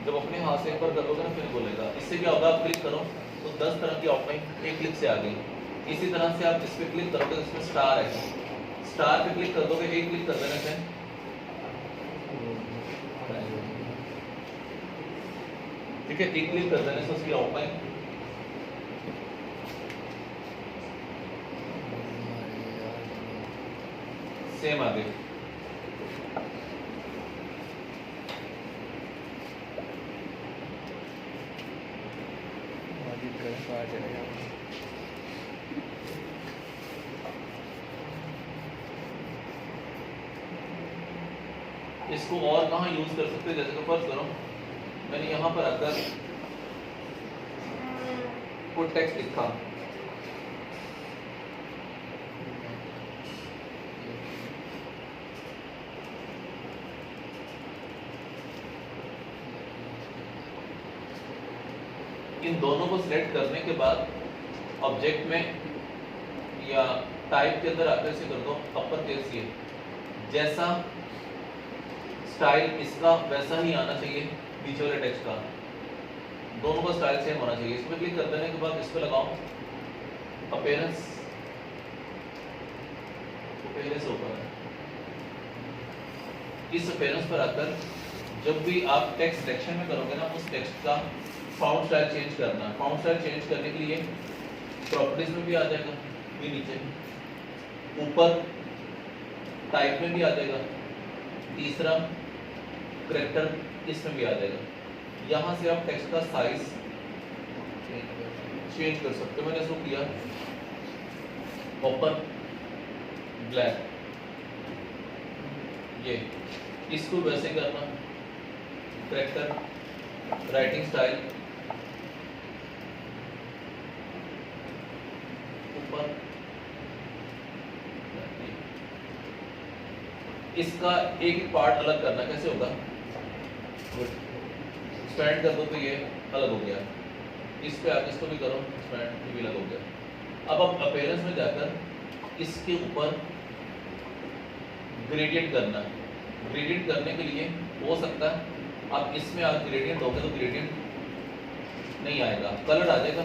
जब अपने हाथ से एक बार करोगे ना, फिर बोलेगा। इससे क्या होगा? आप क्लिक करो तो 10 तरह की आउटलाइन एक क्लिक से आ गई। इसी तरह से आप इस पर क्लिक करोगे, इसमें स्टार है, स्टार पे क्लिक कर दोगे, एक क्लिक कर देने से ठीक है, एक क्लिक कर देने से उसकी आउटलाइन सेम आ गई। इसको और कहाँ यूज कर सकते हैं? जैसे कि फर्ज करो मैंने यहाँ पर आकर कोई टेक्स्ट लिखा, इन दोनों को सिलेक्ट करने के बाद ऑब्जेक्ट में या टाइप के अंदर आकर इसे कर दो अपर केस। ये जैसा स्टाइल इसका वैसा ही आना चाहिए पीछे वाले टेक्स्ट का। दोनों का स्टाइल सेम होना चाहिए। इस पर क्लिक कर देने के बाद इस पर लगाओ अपीयरेंस, पहले से ऊपर है। इस अपीयरेंस पर आकर जब भी आप टेक्स्ट सिलेक्शन में करोगे ना, उस टेक्स्ट का फाउंट स्टाइल चेंज करना। फाउंट स्टाइल चेंज करने के लिए प्रॉपर्टीज में भी आ जाएगा, भी नीचे ऊपर टाइप में भी आ जाएगा, तीसरा करैक्टर इसमें भी आ जाएगा। यहाँ से आप टेक्स्ट का साइज चेंज कर सकते हो। मैंने इसको किया ओपन ब्लैक, ये इसको वैसे करना, करैक्टर राइटिंग स्टाइल ऊपर, इसका एक एक पार्ट अलग करना। कैसे होगा, एक्सपैंड कर दो तो ये अलग हो गया, इस पे आके इसको भी करो एक्सपैंड, ये भी अलग हो गया। अब आप अपीयरेंस में जाकर इसके ऊपर ग्रेडियंट करना। ग्रेडियंट करने के लिए हो सकता है आप इसमें आप ग्रेडियंट दोगे तो ग्रेडियंट नहीं आएगा, कलर आ जाएगा।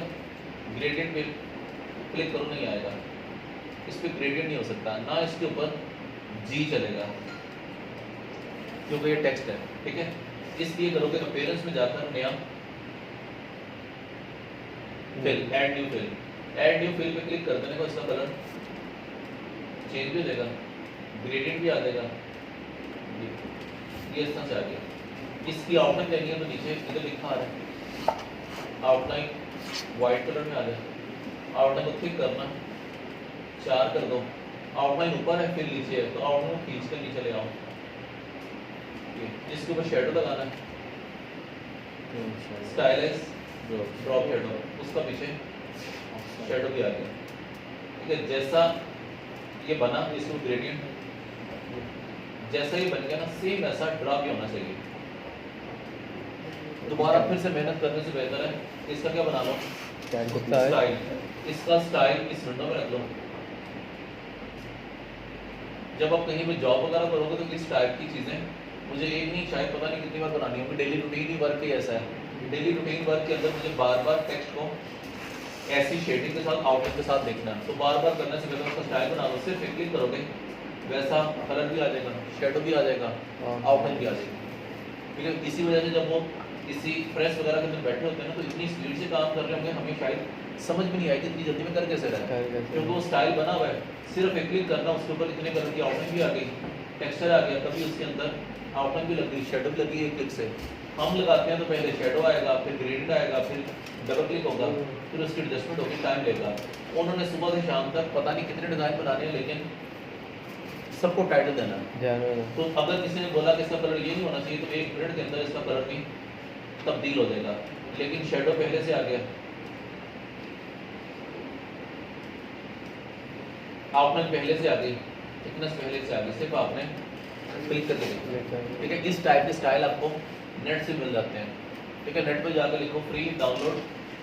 ग्रेडियंट पे क्लिक करो, नहीं आएगा, इस पे ग्रेडियंट नहीं हो सकता ना, इसके ऊपर जी चलेगा क्योंकि ये टेक्स्ट है, ठीक है। इसलिए करोगे अपीयरेंस में जाकर नया fill, add new fill, add new fill पे क्लिक कर देने को इसका कलर चेंज भी हो जाएगा, ग्रेडियंट भी आ जाएगा। ये इस तरह से आ गया। इसकी आउटलाइन देनी है तो नीचे इधर लिखा आ रहा है, आउटलाइन वाइट कलर में आ जाए। आउटलाइन को क्लिक करना, 4 कर दो, आउटलाइन ऊपर है फिर नीचे है, तो आउटलाइन को खींच कर नीचे ले आओ। इसके ऊपर शेडो लगाना है, स्टाइलाइज ड्रॉप शेडो, उसका पीछे शेडो भी आ गया, ठीक है। जैसा ये बना इसको ग्रेडियंट जैसा ही बन गया ना, सेम ऐसा ड्रॉप भी होना चाहिए। दोबारा फिर से मेहनत करने से बेहतर है इसका क्या बना लो, स्टाइल। इसका स्टाइल इस विंडो में रख लो। जब आप कहीं पे जॉब वगैरह करोगे तो इस टाइप की चीज़ें मुझे एक नहीं शायद पता नहीं कितनी बार बनानी होगी। डेली रूटीन ही वर्क ही ऐसा है, डेली रूटीन वर्क के अंदर मुझे बार बार टेक्स्ट को ऐसी शेडिंग के साथ आउटलाइन के साथ देखना है, तो बार बार करने से बेहतर उसका स्टाइल बना लो। सिर्फ क्लिक करोगे वैसा कलर भी आ जाएगा, शेडो भी आ जाएगा, आउटलाइन भी आ जाएगी, ठीक है। इसी वजह से जब वो किसी प्रेस वगैरह के अंदर बैठे होते हैं ना, तो इतनी स्पीड से काम कर रहे होंगे, हमें शायद समझ भी नहीं आएगी इतनी जल्दी में कर कैसे रहा है, क्योंकि वो स्टाइल बना हुआ है। सिर्फ एक क्लिक करना, उसके ऊपर इतने कलर की आउटलाइन भी आ गई, टेक्सचर आ गया, कभी उसके अंदर आउटलाइन भी लग गई, शेडो भी लगी है क्लिक से। हम लगाते हैं तो पहले शेडो आएगा, फिर ग्रेडियंट आएगा, फिर डबल क्लिक होगा, फिर उसकी एडजस्टमेंट होगी, टाइम लेगा। उन्होंने सुबह से शाम तक पता नहीं कितने डिज़ाइन बनाने हैं, लेकिन सबको टाइटल देना है। तो अगर किसी ने बोला कि इसका कलर ये नहीं होना चाहिए, तो 1 मिनट के अंदर इसका कलर भी तब्दील हो जाएगा। लेकिन शेडो पहले से आ गया, आउटलाइन पहले से आ गई, थिकनेस पहले से आ गई, सिर्फ आपने क्लिक करके देखना, ठीक है। इस टाइप के स्टाइल आपको नेट से मिल जाते हैं, ठीक है। नेट पे जाकर लिखो फ्री डाउनलोड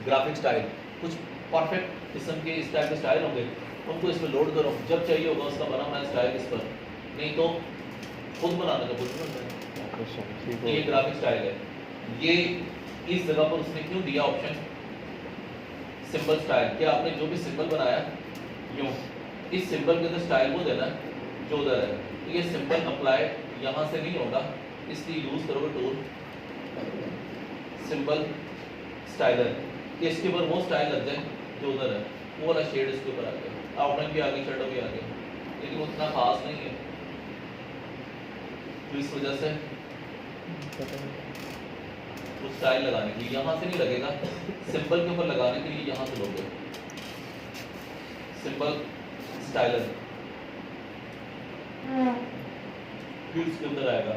ग्राफिक स्टाइल, कुछ परफेक्ट किस्म के इस टाइप के स्टाइल होंगे, उनको इसमें लोड करो, जब चाहिए होगा उसका बना हुआ स्टाइल इस पर, नहीं तो खुद बनाने का कुछ नहीं। ये ग्राफिक स्टाइल है, ये इस जगह पर उसने क्यों दिया ऑप्शन सिंबल स्टाइल, कि आपने जो भी सिंबल बनाया यूं इस सिंबल के अंदर स्टाइल वो देना जो उधर है। तो ये सिंबल अप्लाई यहाँ से नहीं होगा, इसलिए यूज करोगे टूल सिंबल स्टाइलर, कि इसके ऊपर वो स्टाइल लग जाए जो उधर है, वो वाला शेड इसके ऊपर आ गया, आउटलाइन भी आ गई, शेडो भी आ गया, लेकिन उतना खास नहीं है। तो इस वजह से तो स्टाइल लगाने के लिए यहाँ से नहीं लगेगा, सिंबल के ऊपर लगाने के लिए यहाँ से लोगे सिंबल स्टाइलर, फिर उसके अंदर आएगा।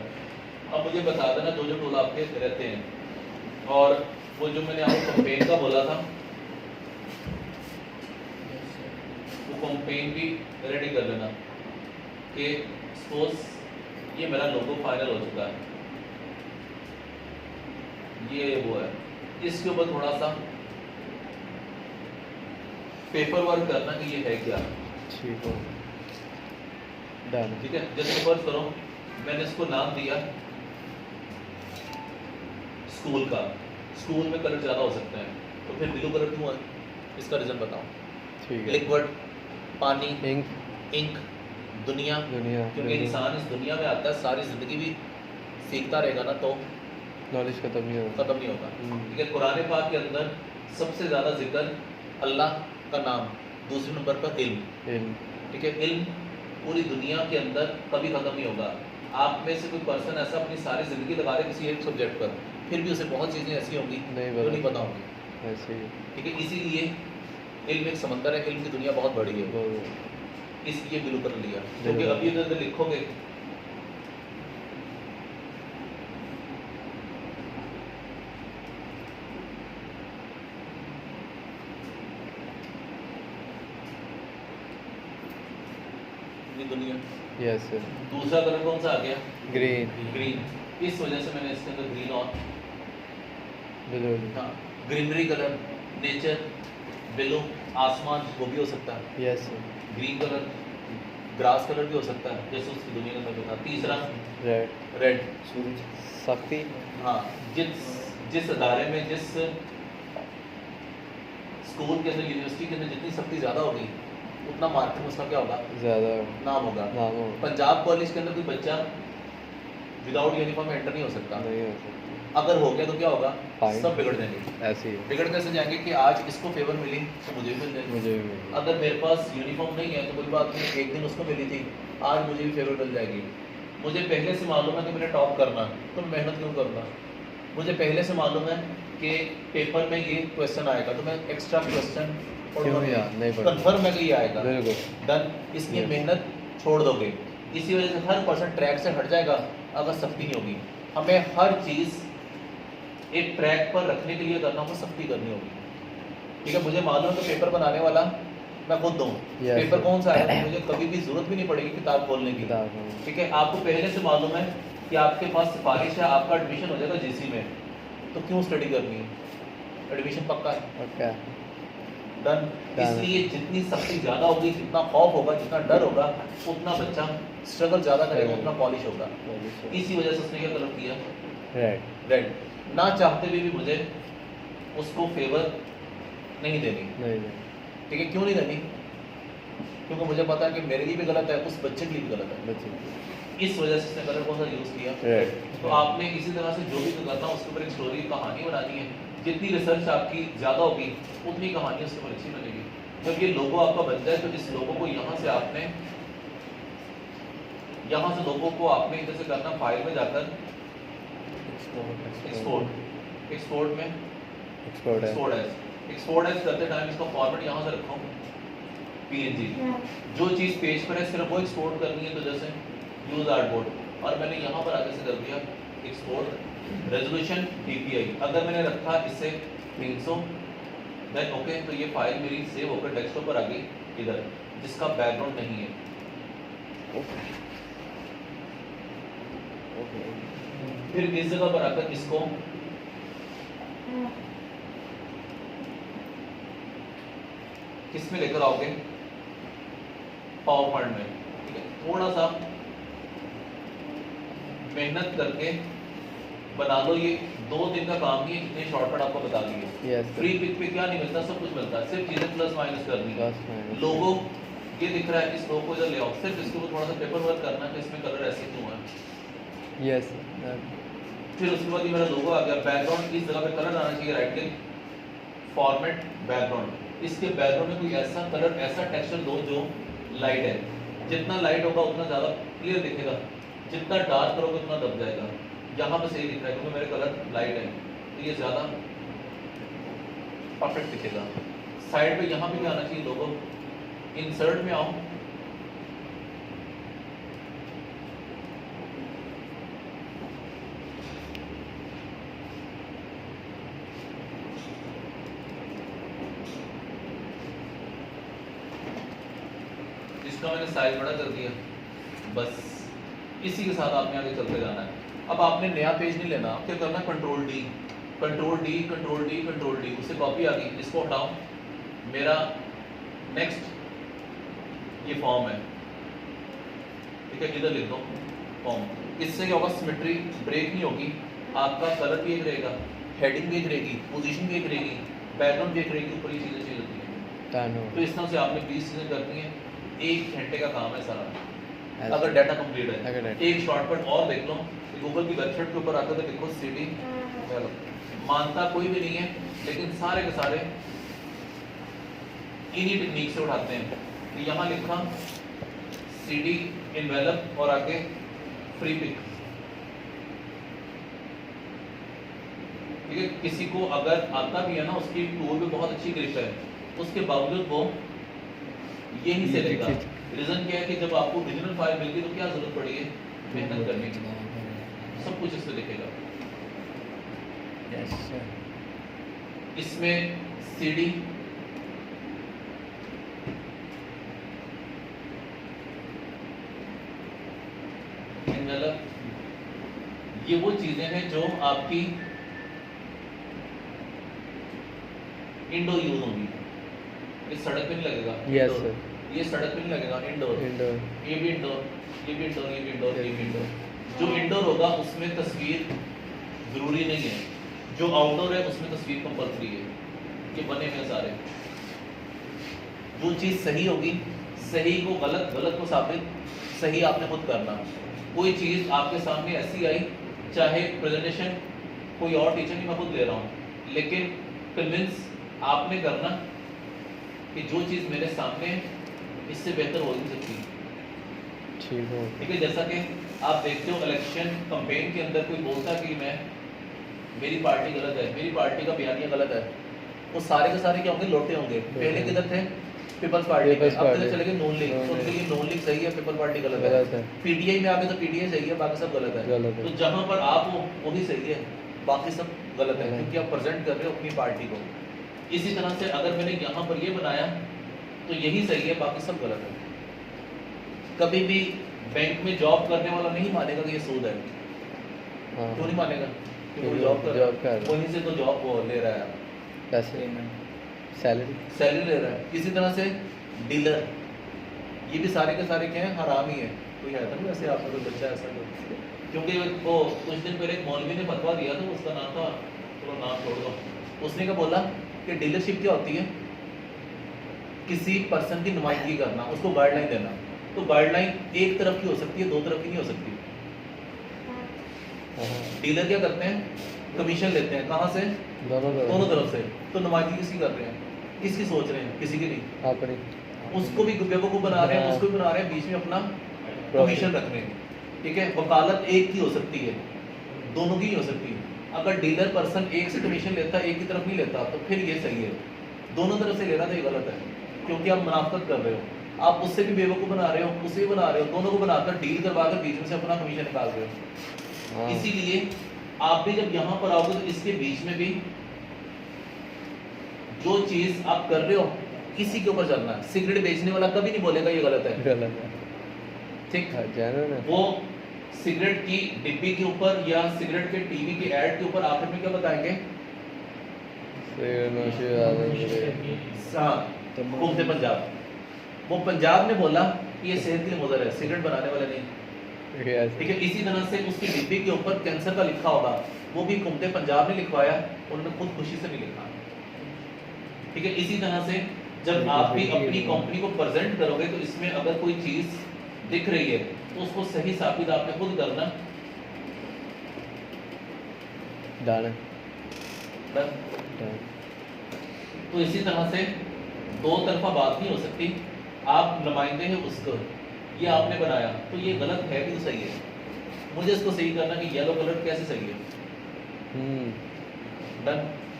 अब मुझे बता देना जो जो टूल आपके रहते हैं, और वो जो मैंने आपको कंपेन का बोला था, वो कंपेन भी रेडी कर लेना, कि सपोज ये मेरा लोगो फाइनल हो चुका है, ये वो है, इसके ऊपर थोड़ा सा पेपर वर्क करना कि ये है क्या, ठीक है। जैसे फर्ज करो मैंने इसको नाम दिया स्कूल का, स्कूल में कलर ज़्यादा हो सकते हैं, तो फिर ब्लू कलर क्यों है? इसका रीज़न बताओ। ठीक है। लिक्विड, पानी, इंक इंक, दुनिया, दुनिया क्योंकि इंसान इस दुनिया में आता है, सारी ज़िंदगी भी सीखता रहेगा ना, तो नॉलेज खत्म नहीं होता। ख़त्म नहीं होगा। ठीक है, कुरान पाक के अंदर सबसे ज़्यादा जिक्र अल्लाह का नाम, दूसरे नंबर पर इल्म। इल्म। ठीक है, इल्म पूरी दुनिया के अंदर कभी ख़त्म नहीं होगा। आप में से कोई पर्सन ऐसा अपनी सारी ज़िंदगी लगा रहे किसी एक सब्जेक्ट पर, फिर भी उसे बहुत चीज़ें ऐसी होंगी जो नहीं पता होंगी। ऐसे ही। ठीक है, इसीलिए इल्म एक समंदर है, इल्म की दुनिया बहुत बड़ी है, इसलिए ब्लू कलर लिया। क्योंकि अभी अगर लिखोगे ये दुनिया, यस सर। दूसरा कलर कौन सा आ गया? ग्रीन। ग्रीन। इस वजह से मैंने इसके अंदर ग्रीन और ब्लू। हाँ, ग्रीनरी कलर, नेचर, ब्लू, आसमान, वो भी हो सकता है। Yes sir. Green colour, grass colour भी हो सकता है, जैसे उसकी दुनिया के अंदर था। तीसरा रेड। रेड, शक्ति। हाँ, जिस अदारे में, जिस स्कूल के अंदर, यूनिवर्सिटी के अंदर जितनी शक्ति ज़्यादा होगी, उतना मार्केट में उसका क्या होगा? ज़्यादा नाम होगा। नाम होगा। पंजाब कॉलेज के अंदर कोई बच्चा विदाउट यूनिफॉर्म एंटर नहीं हो सकता। नहीं हो सकता। अगर हो गया तो क्या होगा? फाइन। सब बिगड़ जाएंगे। ऐसे ही। बिगड़ कैसे जाएंगे कि आज इसको फेवर मिली तो मुझे भी मिल जाएगी। मुझे भी मिली। अगर मेरे पास यूनिफॉर्म नहीं है तो कोई बात नहीं, एक दिन उसको मिली थी, आज मुझे भी फेवर मिल जाएगी। मुझे पहले से मालूम है कि मैंने टॉप करना, तो मैं मेहनत क्यों करना? मुझे पहले से मालूम है कि पेपर में ये क्वेश्चन आएगा, तो मैं एक्स्ट्रा क्वेश्चन क्यों यार नहीं पढ़ना? कन्फर्म है कि ये आएगा। बिल्कुल। डन। इसलिए मेहनत छोड़ दोगे, इसी वजह से हर पर्सन ट्रैक से हट जाएगा अगर सख्ती नहीं होगी। हमें हर चीज़ एक ट्रैक पर रखने के लिए करना होगा, सख्ती करनी होगी। ठीक है, मुझे मालूम है कि पेपर बनाने वाला मैं खुद दूँ। Yes, paper sir. कौन सा है, मुझे कभी भी जरूरत भी नहीं पड़ेगी किताब खोलने की। ठीक है, आपको पहले से मालूम है कि आपके पास सिफारिश है, आपका एडमिशन हो जाएगा जीसी में, तो क्यों स्टडी करनी है? एडमिशन पक्का है। ओके। डन। इसलिए जितनी सख्ती ज़्यादा होगी, जितना खौफ होगा, जितना डर होगा, उतना बच्चा स्ट्रगल ज़्यादा करेगा, उतना पॉलिश होगा। इसी वजह से उसने क्या कलर किया? रेड। रेड। ना चाहते हुए भी मुझे उसको फेवर नहीं देनी। नहीं। ठीक है, क्यों नहीं देनी? क्योंकि मुझे पता है कि मेरे लिए भी गलत है, उस बच्चे के लिए भी गलत है। बच्चे। इस वजह से उसने कलर कौन सा यूज़ किया? रेड। तो आपने इसी तरह से जो भी करना, उसके ऊपर एक स्टोरी, कहानी बनानी है। जितनी रिसर्च आपकी ज़्यादा होगी, उतनी कहानी उसके ऊपर अच्छी बनेगी। जब ये लोगो आपका बन जाए, तो इस लोगो को यहाँ से आपने, यहाँ से लोगों को आपने इधर से करना, फाइल में जाकर एक्सपोर्ट में एक्सपोर्ट एज करते टाइम इसका फॉर्मेट यहाँ से रखो PNG। जो चीज़ पेज पर है सिर्फ वो एक्सपोर्ट करनी है, तो जैसे यूज आर्टबोर्ड, और मैंने यहाँ पर आगे से कर दिया एक्सपोर्ट रेजोल्यूशन DPI। अगर मैंने रखा इससे 300, देन ओके, तो ये फाइल मेरी सेव होकर डेस्कटॉप पर आ गई इधर, जिसका बैकग्राउंड नहीं है। फिर इस जगह पर आकर इसको किस में लेकर आओगे? पावर पॉइंट में। ठीक है, थोड़ा सा मेहनत करके बना लो। ये 2 दिन का काम नहीं है, जितने शॉर्टकट आपको बता दिए। Yes, फ्री पिक पे क्या नहीं मिलता, सब कुछ मिलता है, सिर्फ चीजें प्लस माइनस करनी है। Plus minus। लोगो ये दिख रहा है, इस लोगो को इधर ले आओ, सिर्फ इसके ऊपर थोड़ा सा पेपर वर्क करना है कि इसमें कलर ऐसे क्यों है। यस। फिर उसके बाद ये मेरा लोगो आ गया। बैकग्राउंड इस जगह पे कलर आना चाहिए, राइट क्लिक, फॉर्मेट बैकग्राउंड। इसके बैकग्राउंड में कोई ऐसा कलर, ऐसा टेक्सचर दो जो लाइट है। जितना लाइट होगा उतना ज़्यादा क्लियर दिखेगा, जितना डार्क करोगे उतना दब जाएगा। यहाँ पे सही दिख रहा है क्योंकि मेरे कलर लाइट है, तो ये ज़्यादा परफेक्ट दिखेगा। साइड पे यहाँ पे क्या आना चाहिए? लोगो। इंसर्ट में आओ, इसका मैंने साइज बड़ा कर दिया। बस इसी के साथ आपने आगे चलते जाना है। अब आपने नया पेज नहीं लेना, क्या करना है? Control D, control D, control D, control D. उससे कॉपी आ गई, इसको हटाओ। मेरा नेक्स्ट ये फॉर्म है, ठीक है, इधर लिख दो फॉर्म। इससे क्या होगा? सिमेट्री ब्रेक नहीं होगी, आपका कलर भी एक रहेगा, हेडिंग भी एक रहेगी, पोजीशन भी एक रहेगी, बैकग्राउंड भी एक रहेगी, ऊपर ये चीज़ें चाहिए होती हैं। डन हो तो इस तरह से आपने 20 चीज़ें करनी है, 1 घंटे का काम है सारा, ऐसे। अगर डाटा कंप्लीट है। अगर data- एक शॉर्टकट और देख लो, गूगल की वेबसाइट के ऊपर आता तो लिखो CD, मानता कोई भी नहीं है, लेकिन सारे के सारे इन्हीं टेक्निक से उठाते हैं। तो यहाँ लिखा CD इन्वेलप और आगे फ्री पिक। ठीक है, किसी को अगर आता भी है ना, उसकी टूल भी बहुत अच्छी ग्रिप है, उसके बावजूद वो यही से लेगा। रीजन क्या है कि जब आपको ओरिजिनल फाइल मिल गई तो क्या जरूरत पड़ी है मेहनत करने की, सब कुछ इसमें लिखेगा। Yes sir. इसमें CD इन्वेलप, ये वो चीजें हैं जो आपकी इंडोर यूज होंगी। ये सड़क पे नहीं लगेगा। Yes indoor। सर। ये सड़क पे नहीं लगेगा, इंडोर। इंडोर। ये भी इंडोर, ये भी इंडोर, ये भी इंडोर, ये भी इंडोर। जो इंडोर होगा उसमें तस्वीर जरूरी नहीं है, जो आउटडोर है उसमें तस्वीर कंपल्सरी है। ये बने हुए सारे, जो चीज़ सही होगी, सही को गलत, गलत को साबित, सही आपने खुद करना। कोई चीज़ आपके सामने ऐसी आई, चाहे प्रेजेंटेशन कोई और टीचर नहीं, मैं खुद दे रहा हूँ, लेकिन कन्विंस आपने करना कि जो चीज़ मेरे सामने है इससे बेहतर हो नहीं सकती। ठीक हो। ठीक है, जैसा कि आप देखते हो इलेक्शन कैंपेन के अंदर कोई बोलता है कि मैं, मेरी पार्टी गलत है, मेरी पार्टी का बयानिया गलत है, वो सारे के सारे क्या होंगे, लोटे होंगे। पहले किधर थे, पीपल्स पार्टी में, अब तो चले गए नॉन लीग, तो उनके लिए नॉन लीग सही है, पीपल पार्टी गलत है। पीटीआई में आगे तो पीटीआई सही है, बाकी सब गलत है। तो जहाँ पर आप हो वही सही है, बाकी सब गलत है, क्योंकि आप प्रेजेंट कर रहे हो अपनी पार्टी को। इसी तरह से अगर मैंने यहाँ पर ये बनाया तो यही सही है, बाकी सब गलत है। कभी भी बैंक में जॉब करने वाला नहीं मानेगा कि ये सूद है। क्यों नहीं मानेगा? क्योंकि वो जॉब कर रहा है, वहीं से तो जॉब वो ले रहा है, पैसे, सैलरी ले रहा है। इसी तरह से डीलर, ये भी सारे के सारे क्या है, हराम ही है। कोई है था ना वैसे आपका कोई बच्चा ऐसा कोई, क्योंकि वो कुछ दिन पहले एक मौलवी ने फतवा दिया था, उसका नाम था, चलो नाम छोड़ दो, उसने क्या बोला कि डीलरशिप क्या होती है, किसी पर्सन की नुमाइंदगी करना, उसको गाइडलाइन देना। तो गाइडलाइन एक तरफ की हो सकती है, दो तरफ की नहीं हो सकती। डीलर क्या करते हैं, कमीशन लेते हैं, कहाँ से, दोनों तरफ से। तो नुमाइंदगी किसकी कर रहे हैं, किसकी सोच रहे हैं, किसी की नहीं, अपनी। उसको भी बेवकूफ़ बना रहे हैं, उसको भी बना रहे हैं, बीच में अपना कमीशन रख रहे हैं। ठीक है, वकालत एक की हो सकती है, दोनों की हो सकती है। अगर डीलर पर्सन एक से कमीशन लेता है, एक की तरफ नहीं लेता, तो फिर ये सही है। दोनों तरफ से ले रहा था, ये गलत है, क्योंकि आप मुनाफत कर रहे हो, आप उससे भी बेवकूफ़ बना रहे हो, उसे भी बना रहे हो, दोनों को बनाकर डील करवाकर बीच में से अपना कमीशन निकाल रहे हो। इसीलिए आप भी जब यहाँ पर आओगे तो इसके बीच में भी जो चीज आप कर रहे हो किसी के ऊपर चलना है। सिगरेट बेचने वाला कभी नहीं बोलेगा ये गलत है, ठीक है? वो सिगरेट की डिब्बी के ऊपर या सिगरेट के टीवी के ऐड के ऊपर आखिर में क्या बताएंगे, हुकूमत पंजाब। वो पंजाब ने बोला कि ये सेहत के लिए मुज़र है, सिगरेट बनाने वाले नहीं। ठीक है, इसी तरह से उसकी डिब्बी के ऊपर कैंसर का लिखा होगा, वो भी हुकूमत पंजाब ने लिखवाया, उन्होंने खुद खुशी से भी लिखा। ठीक है, इसी तरह से जब आप भी अपनी कंपनी को प्रेजेंट करोगे तो इसमें अगर कोई चीज दिख रही है तो उसको सही साबित आपने खुद करना। तो इसी तरह से दो तरफा बात नहीं हो सकती। आप नुमाइंदे हैं उसको, ये आपने बनाया तो ये गलत है भी तो सही है, मुझे इसको सही करना कि येलो कलर कैसे सही है।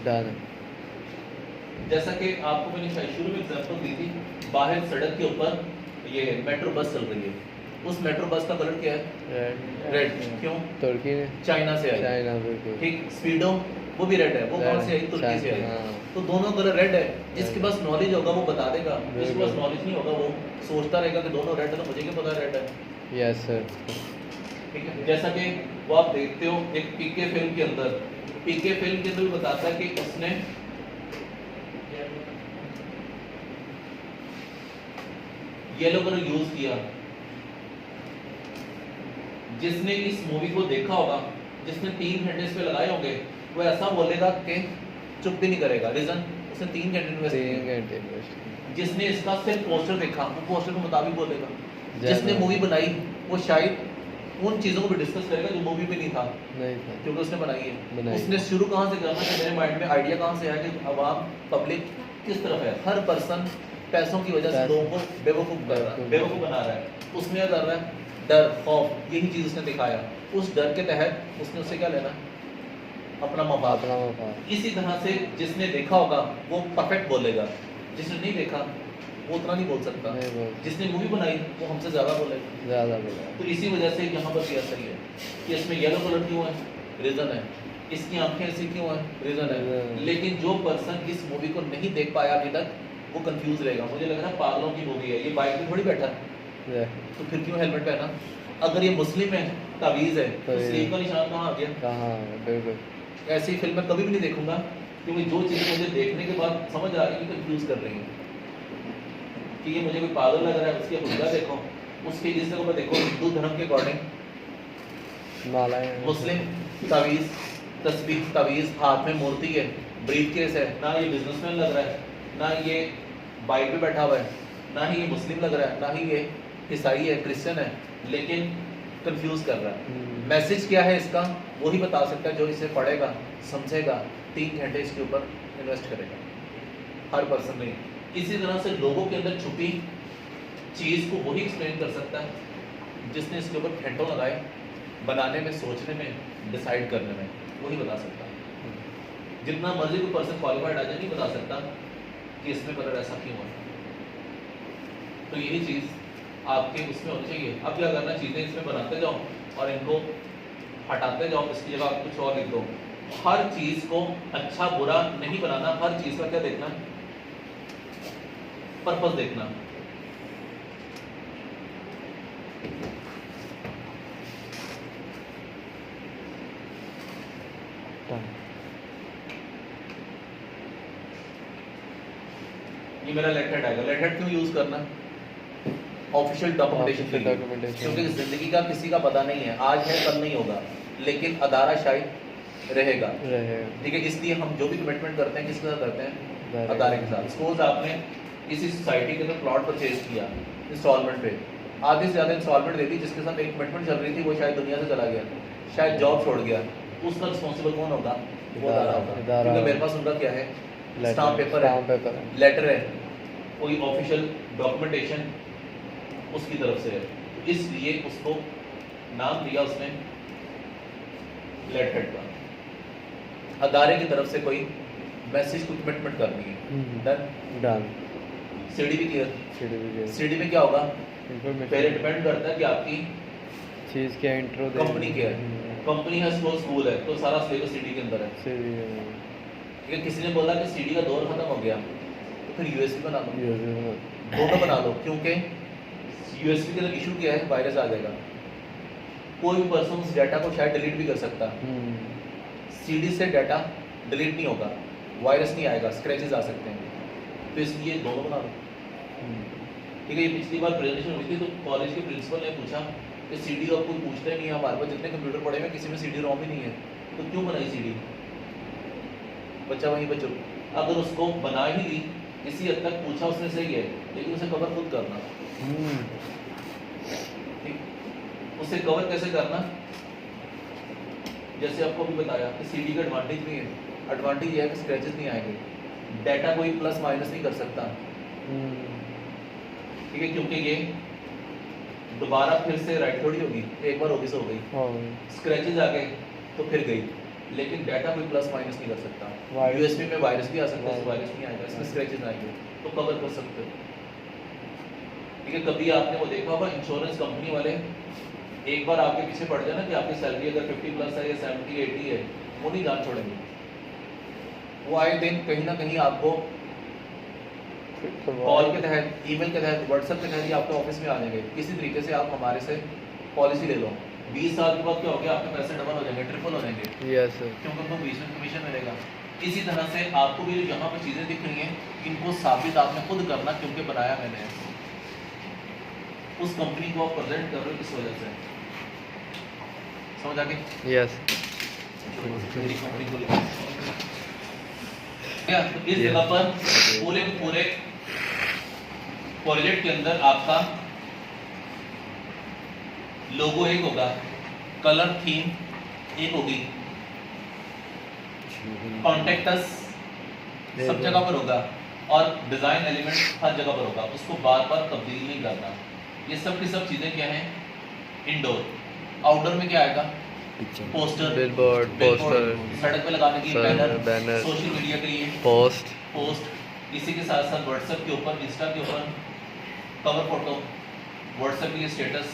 डन। जैसा कि आपको मैंने शायद शुरू में एग्जांपल दी थी, बाहर सड़क के ऊपर ये मेट्रो बस चल रही है, उस मेट्रो बस का कलर क्या है, रेड। क्यों? तुर्की ने, चाइना से आई। ठीक, स्पीडो वो भी रेड है, वो कौन से आई, तुर्की से आई। तो दोनों कलर रेड है। जिसके पास नॉलेज होगा वो बता देगा, जिसके पास नॉलेज नहीं होगा वो सोचता रहेगा कि दोनों रेड है, तो मुझे क्या पता रेड है। Yes sir. ठीक है, जैसा कि वो आप देखते हो एक पीके फिल्म के अंदर, पीके फिल्म के अंदर भी बताता है कि उसने येलो कलर यूज किया। जिसने इस मूवी को देखा होगा, जिसने 3 घंटे इस पे लगाए होंगे, वो ऐसा बोलेगा कि चुप भी नहीं करेगा। रीजन, उसने 3 घंटे इन्वेस्ट 3 किए। घंटे इन्वेस्ट जिसने इसका सिर्फ पोस्टर देखा वो पोस्टर के मुताबिक बोलेगा। ज्यादा। जिसने मूवी बनाई वो शायद उन चीज़ों को भी डिस्कस करेगा जो मूवी में नहीं था, नहीं था। क्योंकि उसने बनाई है। बनाई। उसने शुरू कहाँ से करना कि मेरे माइंड में आइडिया कहाँ से आया कि आवाम पब्लिक किस तरफ है। हर पर्सन पैसों की वजह से पैसे। लोगों को बेवकूफ़ कर रहा है, बेवकूफ़। बेवकूफ़ बना रहा है। उसमें क्या कर रहा है, डर खौफ, यही चीज़ उसने दिखाया। उस डर के तहत उसने उससे क्या लेना, अपना मफाद। अपना मफाद। इसी तरह से जिसने देखा होगा वो परफेक्ट बोलेगा, जिसने नहीं देखा वो उतना नहीं बोल सकता। नहीं बोल। जिसने मूवी बनाई वो हमसे ज़्यादा बोलेगा। ज़्यादा बोला। तो इसी वजह से यहाँ पर भी ऐसा ही है कि इसमें येलो कलर क्यों है, रीज़न है। इसकी आंखें ऐसी क्यों है, रीज़न है। रीज़न। लेकिन जो पर्सन इस मूवी को नहीं देख पाया अभी तक वो कंफ्यूज रहेगा। मुझे लग रहा है पागलों की मूवी है, ये बाइक में थोड़ी बैठा है, तो फिर क्यों हेलमेट पहना। अगर ये मुस्लिम है, तावीज़ है, तो तावीज़। स्लीव का निशान कहाँ आ गया। कहाँ, बिल्कुल। ऐसी फिल्म मैं कभी भी नहीं देखूंगा, क्योंकि जो चीज़ें मुझे देखने के बाद समझ आ रही है कंफ्यूज कर रही हैं कि ये मुझे कोई पागल लग रहा है। उसकी हुज्जा देखो, उसके इस जगह पर देखो, हिंदू धर्म के अकॉर्डिंग माला मुस्लिम तावीज़, तस्बीह तावीज़, हाथ में मूर्ति है, ब्रीफ केस है, ना ये बिजनेसमैन लग रहा है, ना ये बाइक पे बैठा हुआ है, ना ही ये मुस्लिम लग रहा है, ना ही ये ईसाई है, क्रिश्चियन है, लेकिन कंफ्यूज कर रहा है। मैसेज क्या है इसका वही बता सकता है जो इसे पढ़ेगा, समझेगा, 3 घंटे इसके ऊपर इन्वेस्ट करेगा, हर पर्सन नहीं। इसी तरह से लोगों के अंदर छुपी चीज़ को वही एक्सप्लेन कर सकता है जिसने इसके ऊपर घंटों लगाए बनाने में, सोचने में, डिसाइड करने में, वही बता सकता है। जितना मर्जी कोई पर्सन क्वालिफाइड आ जाए नहीं बता सकता कि इसमें कलर ऐसा क्यों है। तो यही चीज़ आपके उसमें होनी चाहिए। अब क्या करना, चीज़ें इसमें बनाते जाओ और इनको हटाते जाओ, इसकी जगह आप कुछ और लिख दो। हर चीज़ को अच्छा बुरा नहीं बनाना, हर चीज़ का क्या देखना, पर्पस देखना। ये मेरा लेट हेड आएगा। लेट हेड क्यों यूज करना, ऑफिशियल डॉक्यूमेंटेशन के लिए, क्योंकि जिंदगी का किसी का पता नहीं है, आज है कल नहीं होगा, लेकिन अदारा शायद रहेगा। ठीक है, इसलिए हम जो भी कमिटमेंट करते हैं किसके साथ करते हैं, अदारे के साथ। सपोज आपने किसी सोसाइटी के अंदर प्लॉट परचेज किया इंस्टॉलमेंट पे, आधे से ज़्यादा इंस्टॉलमेंट दे दी, जिसके साथ एक कमिटमेंट चल रही थी वो शायद दुनिया से चला गया, शायद जॉब छोड़ गया, तो उसका रिस्पॉन्सिबल कौन होगा, वो अदारा होगा। क्योंकि मेरे पास उनका क्या है, स्टाम्प पेपर है, लेटर है, कोई ऑफिशियल डॉक्यूमेंटेशन उसकी तरफ से है, तो इसलिए उसको नाम दिया उसने लेट हेड का। अदारे की तरफ से कोई मैसेज को कमिटमेंट करनी है, डन। सीडी भी क्लियर। सीडी में क्या होगा, पहले डिपेंड करता है कि आपकी चीज़ क्या इंट्रो कंपनी क्या है। कंपनी है, स्कूल है, तो सारा सिलेबस सीडी के अंदर है। ठीक है, किसी ने बोला कि सीडी का दौर खत्म हो गया, तो फिर यूएसबी बना लो, दोनों बना लो, क्योंकि यूएसबी के अंदर इशू क्या है, वायरस आ जाएगा। कोई भी पर्सन उस डाटा को शायद डिलीट भी कर सकता है, सीडी से डाटा डिलीट नहीं होगा, वायरस नहीं आएगा, स्क्रैचेस आ सकते हैं, तो इसलिए दोनों बना लो। ठीक है, ये पिछली बार प्रेजेंटेशन हुई थी तो कॉलेज के प्रिंसिपल ने पूछा कि सीडी का कोई पूछता ही नहीं है, हमारे पास जितने कंप्यूटर पड़े हुए किसी में सीडी रोम ही नहीं है, तो क्यों बनाई सीडी। बच्चा वहीं पर चुप, अगर उसको बना ही ली, किसी हद तक पूछा उसने सही है, लेकिन उसे कवर खुद करना। ठीक, उसे कवर कैसे करना, जैसे आपको भी बताया कि सीडी का एडवांटेज भी है, एडवांटेज ये है कि स्क्रैचेस नहीं आएंगे, डाटा कोई प्लस माइनस नहीं कर सकता। ठीक है, क्योंकि ये दोबारा फिर से राइट थोड़ी होगी, एक बार होगी सो हो गई, स्क्रैचेस आ गए तो फिर गई, लेकिन डाटा कोई प्लस माइनस नहीं कर सकता। यूएसबी में वायरस भी आ सकता है, वायरस नहीं आएगा, इसमें स्क्रैचेस आएंगे तो कवर कर सकते हो। ठीक है, कभी आपने वो देखा होगा इंश्योरेंस कंपनी वाले एक बार आपके पीछे पड़ जाए ना कि आपकी सैलरी अगर 50 प्लस है या 70 80 है, वो नहीं जान छोड़ेंगे, वो आए दिन कहीं ना कहीं आपको कॉल के तहत, ईमेल के तहत, व्हाट्सएप के तहत ही आपके ऑफिस में आ जाएंगे, किसी तरीके से आप हमारे से पॉलिसी ले लो, 20 साल के बाद क्या हो गया, आपके पैसे डबल हो जाएंगे, ट्रिपल हो जाएंगे, क्योंकि उनको बीच में कमीशन मिलेगा। इसी तरह से आपको भी जो यहाँ पर चीज़ें दिख रही हैं, इनको साबित आपने खुद करना, क्योंकि बनाया मैंने उस कंपनी को आप प्रेजेंट कर रहे हो, इस वजह से। समझ आ गई? यस। क्या तो इस जगह पर पूरे पूरे प्रोजेक्ट के अंदर आपका लोगो एक होगा, कलर थीम एक होगी, कॉन्टेक्ट अस सब जगह पर होगा और डिजाइन एलिमेंट हर जगह पर होगा, उसको बार बार तब्दील नहीं करना। ये सब की सब चीजें क्या हैं? इंडोर। आउटडोर में क्या आएगा? पोस्टर, बिलबोर्ड, पोस्टर, सड़क पे लगाने के लिए बैनर, सोशल मीडिया के लिए पोस्ट, इसी के साथ साथ व्हाट्सएप के ऊपर, इंस्टा के ऊपर कवर फोटो, व्हाट्सएप के लिए स्टेटस,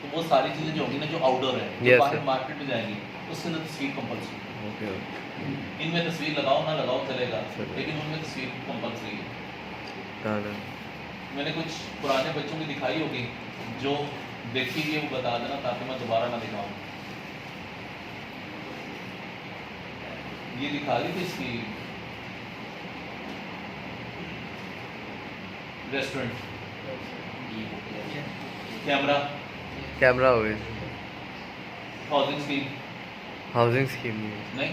तो वो सारी चीजें जो होंगी ना, जो आउटडोर है, जो बाहर मार्केट में जाएंगी, उसके अंदर तस्वीर कंपल्सरी। इनमें तस्वीर लगाओ ना लगाओ चलेगा, लेकिन उनमें तस्वीर कंपल्सरी है। मैंने कुछ पुराने बच्चों की दिखाई होगी, जो देखी हुई है वो बता देना ताकि मैं दोबारा ना दिखाऊं। ये दिखा दी थी इसकी रेस्टोरेंट कैमरा हो गई, हाउसिंग हाउसिंग स्कीम स्कीम नहीं।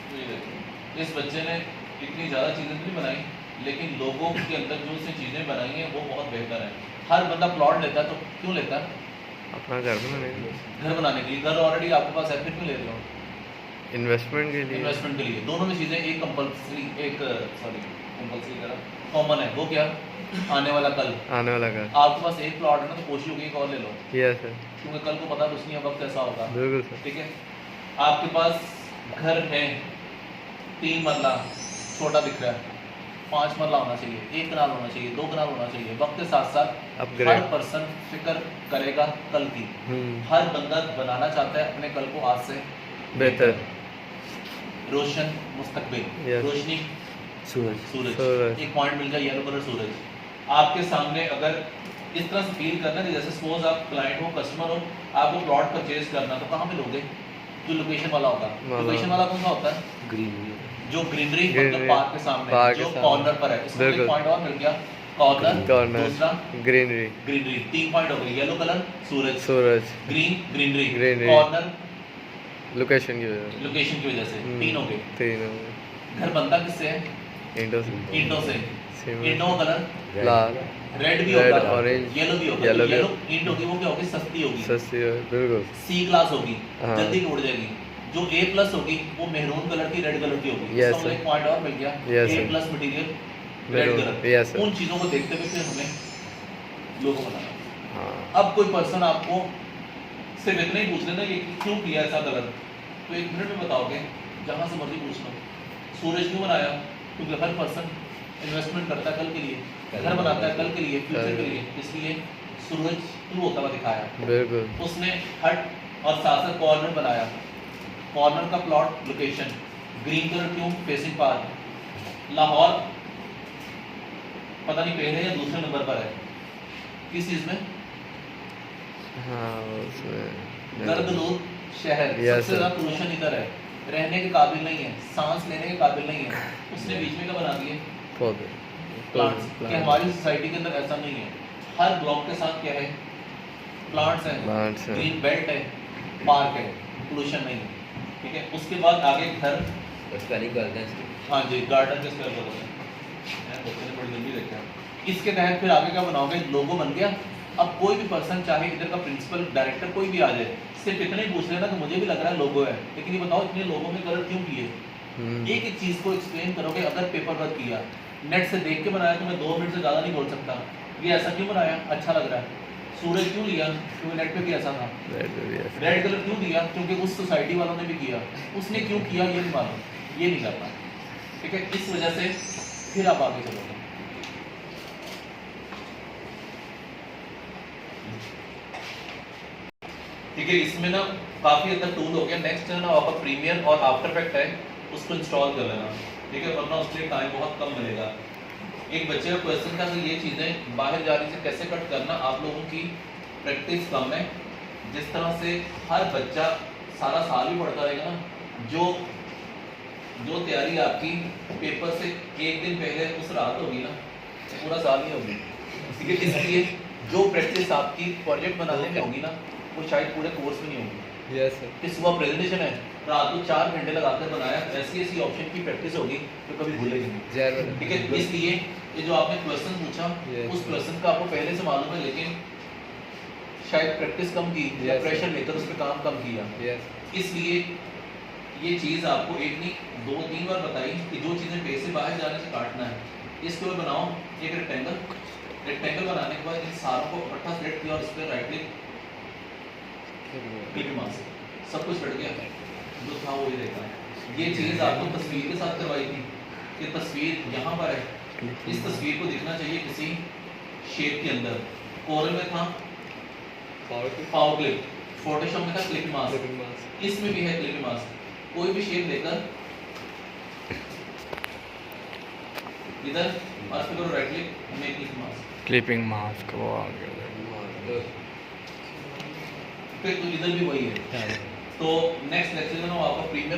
तो ये देखो, इस बच्चे ने इतनी ज़्यादा चीज़ें नहीं बनाई, लेकिन लोगों के अंदर जो उसने चीज़ें बनाई हैं वो बहुत बेहतर है। हर बंदा प्लॉट लेता है तो क्यों लेता है? अपना घर बनाने के लिए, घर बनाने के लिए। घर ऑलरेडी आपके पास है, फिर क्यों ले रहे हो? इन्वेस्टमेंट के लिए, इन्वेस्टमेंट के लिए। दोनों में चीज़ें एक कंपल्सरी, एक कंपल्सरी करा कॉमन है। वो क्या? आने वाला कल। आपके पास एक प्लॉट है ना, तो कोशिश होगी एक और ले लो। यस सर, क्योंकि कल को पता कुछ नहीं है, वक्त ऐसा होगा। बिल्कुल सर। ठीक है, आपके पास घर है 3 मरला, छोटा दिख रहा है, 5 मरला होना चाहिए, 1 कनाल होना चाहिए, 2 कनाल होना चाहिए। वक्त के साथ साथ हर पर्सन फिक्र करेगा कल की। हर बंदा बनाना चाहता है अपने कल को आज से बेहतर, रोशन मुस्तकबिल। रोशनी सूरज। एक पॉइंट मिल जाए, येलो कलर सूरज। आपके सामने अगर इस तरह से फील करना है, जैसे सपोज आप क्लाइंट हो, कस्टमर हो, आपको प्लॉट परचेज करना, तो कहाँ पे लोगे? जो लोकेशन वाला होगा। लोकेशन वाला कौन सा होता है? ग्रीनरी। जो ग्रीनरी मतलब पार्क के सामने, जो कॉर्नर पर है। इसमें एक पॉइंट और मिल गया, कॉर्नर, दूसरा ग्रीनरी। 3 पॉइंट हो गए। येलो कलर सूरज, ग्रीन ग्रीनरी, कॉर्नर लोकेशन की वजह से 3 हो गए। घर बनता किससे है? ईंटों से। ईंटों का कलर लाल, रेड भी होगा, ऑरेंज, येलो भी होगा। येलो ईंट होगी, वो क्या होगी? सस्ती होगी, बिल्कुल। सी क्लास होगी, जल्दी टूट जाएगी। जो ए प्लस होगी वो मेहरून कलर की, रेड कलर की होगी। इसका एक पॉइंट और मिल गया, ए प्लस मटेरियल, रेड कलर। उन चीजों को देखते हुए फिर हमें लोगो बनाना। अब कोई पर्सन आपको सिर्फ इतना ही पूछ लेना ये क्यों किया ऐसा कलर, तो 1 मिनट में बताओगे, जहां से मर्जी पूछ लो। सूरज क्यों बनाया? क्योंकि हर पर्सन इन्वेस्टमेंट करता है कल के लिए, घर बनाता है कल के लिए, फ्यूचर के लिए, इसलिए सूरज क्यों होता हुआ दिखाया। बिल्कुल। उसने हट और साथ साथ कॉर्नर बनाया, कॉर्नर का प्लॉट लोकेशन ग्रीन कलर क्यों? Facing park. लाहौर पता नहीं पहले या दूसरे नंबर पर है किस चीज में? गर्दलूद शहर, सबसे ज्यादा पोल्यूशन इधर है, रहने के काबिल नहीं है, सांस लेने के काबिल नहीं है। उसने बीच में क्या बना दिए? प्लांट्स। कि हमारी सोसाइटी के अंदर ऐसा नहीं है, हर ब्लॉक के साथ क्या है? प्लांट्स हैं, ग्रीन बेल्ट है, पार्क है, पोल्यूशन नहीं है। ठीक है, उसके बाद आगे घर, हाँ जी, गार्डन के स्क्वायर बोलते हैं, बच्चे ने बड़ी जल्दी देखा। इसके तहत फिर आगे क्या बनाओगे? लोगो बन गया। अब कोई भी पर्सन, चाहे इधर का प्रिंसिपल, डायरेक्टर, कोई भी आ जाए, सिर्फ इतना ही पूछ लेना कि मुझे भी लग रहा है लोगो है, लेकिन ये बताओ इतने लोगों में कलर क्यों किए? एक एक चीज को एक्सप्लेन करोगे। अगर पेपर वर्क किया, नेट से देख के बनाया, तो मैं 2 मिनट से ज़्यादा नहीं बोल सकता। ये ऐसा क्यों बनाया? अच्छा लग रहा है। सूरज क्यों लिया? क्योंकि नेट पे भी ऐसा था। रेड कलर क्यों दिया? क्योंकि उस सोसाइटी वालों ने भी किया। उसने क्यों किया ये नहीं मालूम, ये नहीं करता। ठीक है, इस वजह से फिर आप आगे चलोगे। ठीक है, इसमें ना काफ़ी अंदर टूल हो गया। नेक्स्ट है ना आपका प्रीमियर और आफ्टर इफेक्ट है, उसको इंस्टॉल कर लेना। ठीक है, वरना उसके लिए टाइम बहुत कम मिलेगा। एक बच्चे का क्वेश्चन था कि ये चीज़ें बाहर जाने से कैसे कट करना। आप लोगों की प्रैक्टिस कम है। जिस तरह से हर बच्चा सारा साल ही पढ़ता रहेगा ना, जो तैयारी आपकी पेपर से 1 दिन पहले उस रात होगी ना, पूरा साल ही होगी। ठीक है, इसलिए जो प्रैक्टिस आपकी प्रोजेक्ट बनाने में होगी ना, वो शायद पूरे कोर्स में नहीं होगी। Yes sir. कि सुबह प्रेजेंटेशन है, रात को 4 घंटे लगाकर बनाया, ऐसी ऐसी ऑप्शन की प्रैक्टिस होगी तो कभी भूलेंगे नहीं। ठीक है, इसलिए ये जो आपने क्वेश्चन पूछा Yes. उस क्वेश्चन का आपको पहले से मालूम है, लेकिन शायद प्रैक्टिस कम की या Yes. प्रेशर लेकर उस पर काम कम किया, यस इसलिए ये चीज़ आपको एक नहीं 2-3 बार बताई कि जो चीज़ें बेस से बाहर जाने से काटना है, इसके ऊपर बनाओ एक रेक्टेंगल बनाने के बाद इन सारों को इकट्ठा सेलेक्ट किया और इस पर राइट क्लिक मार से सब कुछ हट गया, जो था वो ये देखा है। ये चीज़ आपको तस्वीर के साथ करवाई थी कि तस्वीर यहाँ पर है, इस तस्वीर को दिखना चाहिए किसी शेप के अंदर। कोरल में था पावर क्लिप, फोटोशॉप में था क्लिप मास्क, इसमें भी है क्लिप मास्क। कोई भी शेप लेकर इधर और फिर करो right click, make clip mask, clipping mask वो आ गया। फिर तो इधर भी वही है। तो नेक्स्ट लेक्चर में आपका प्रीमियर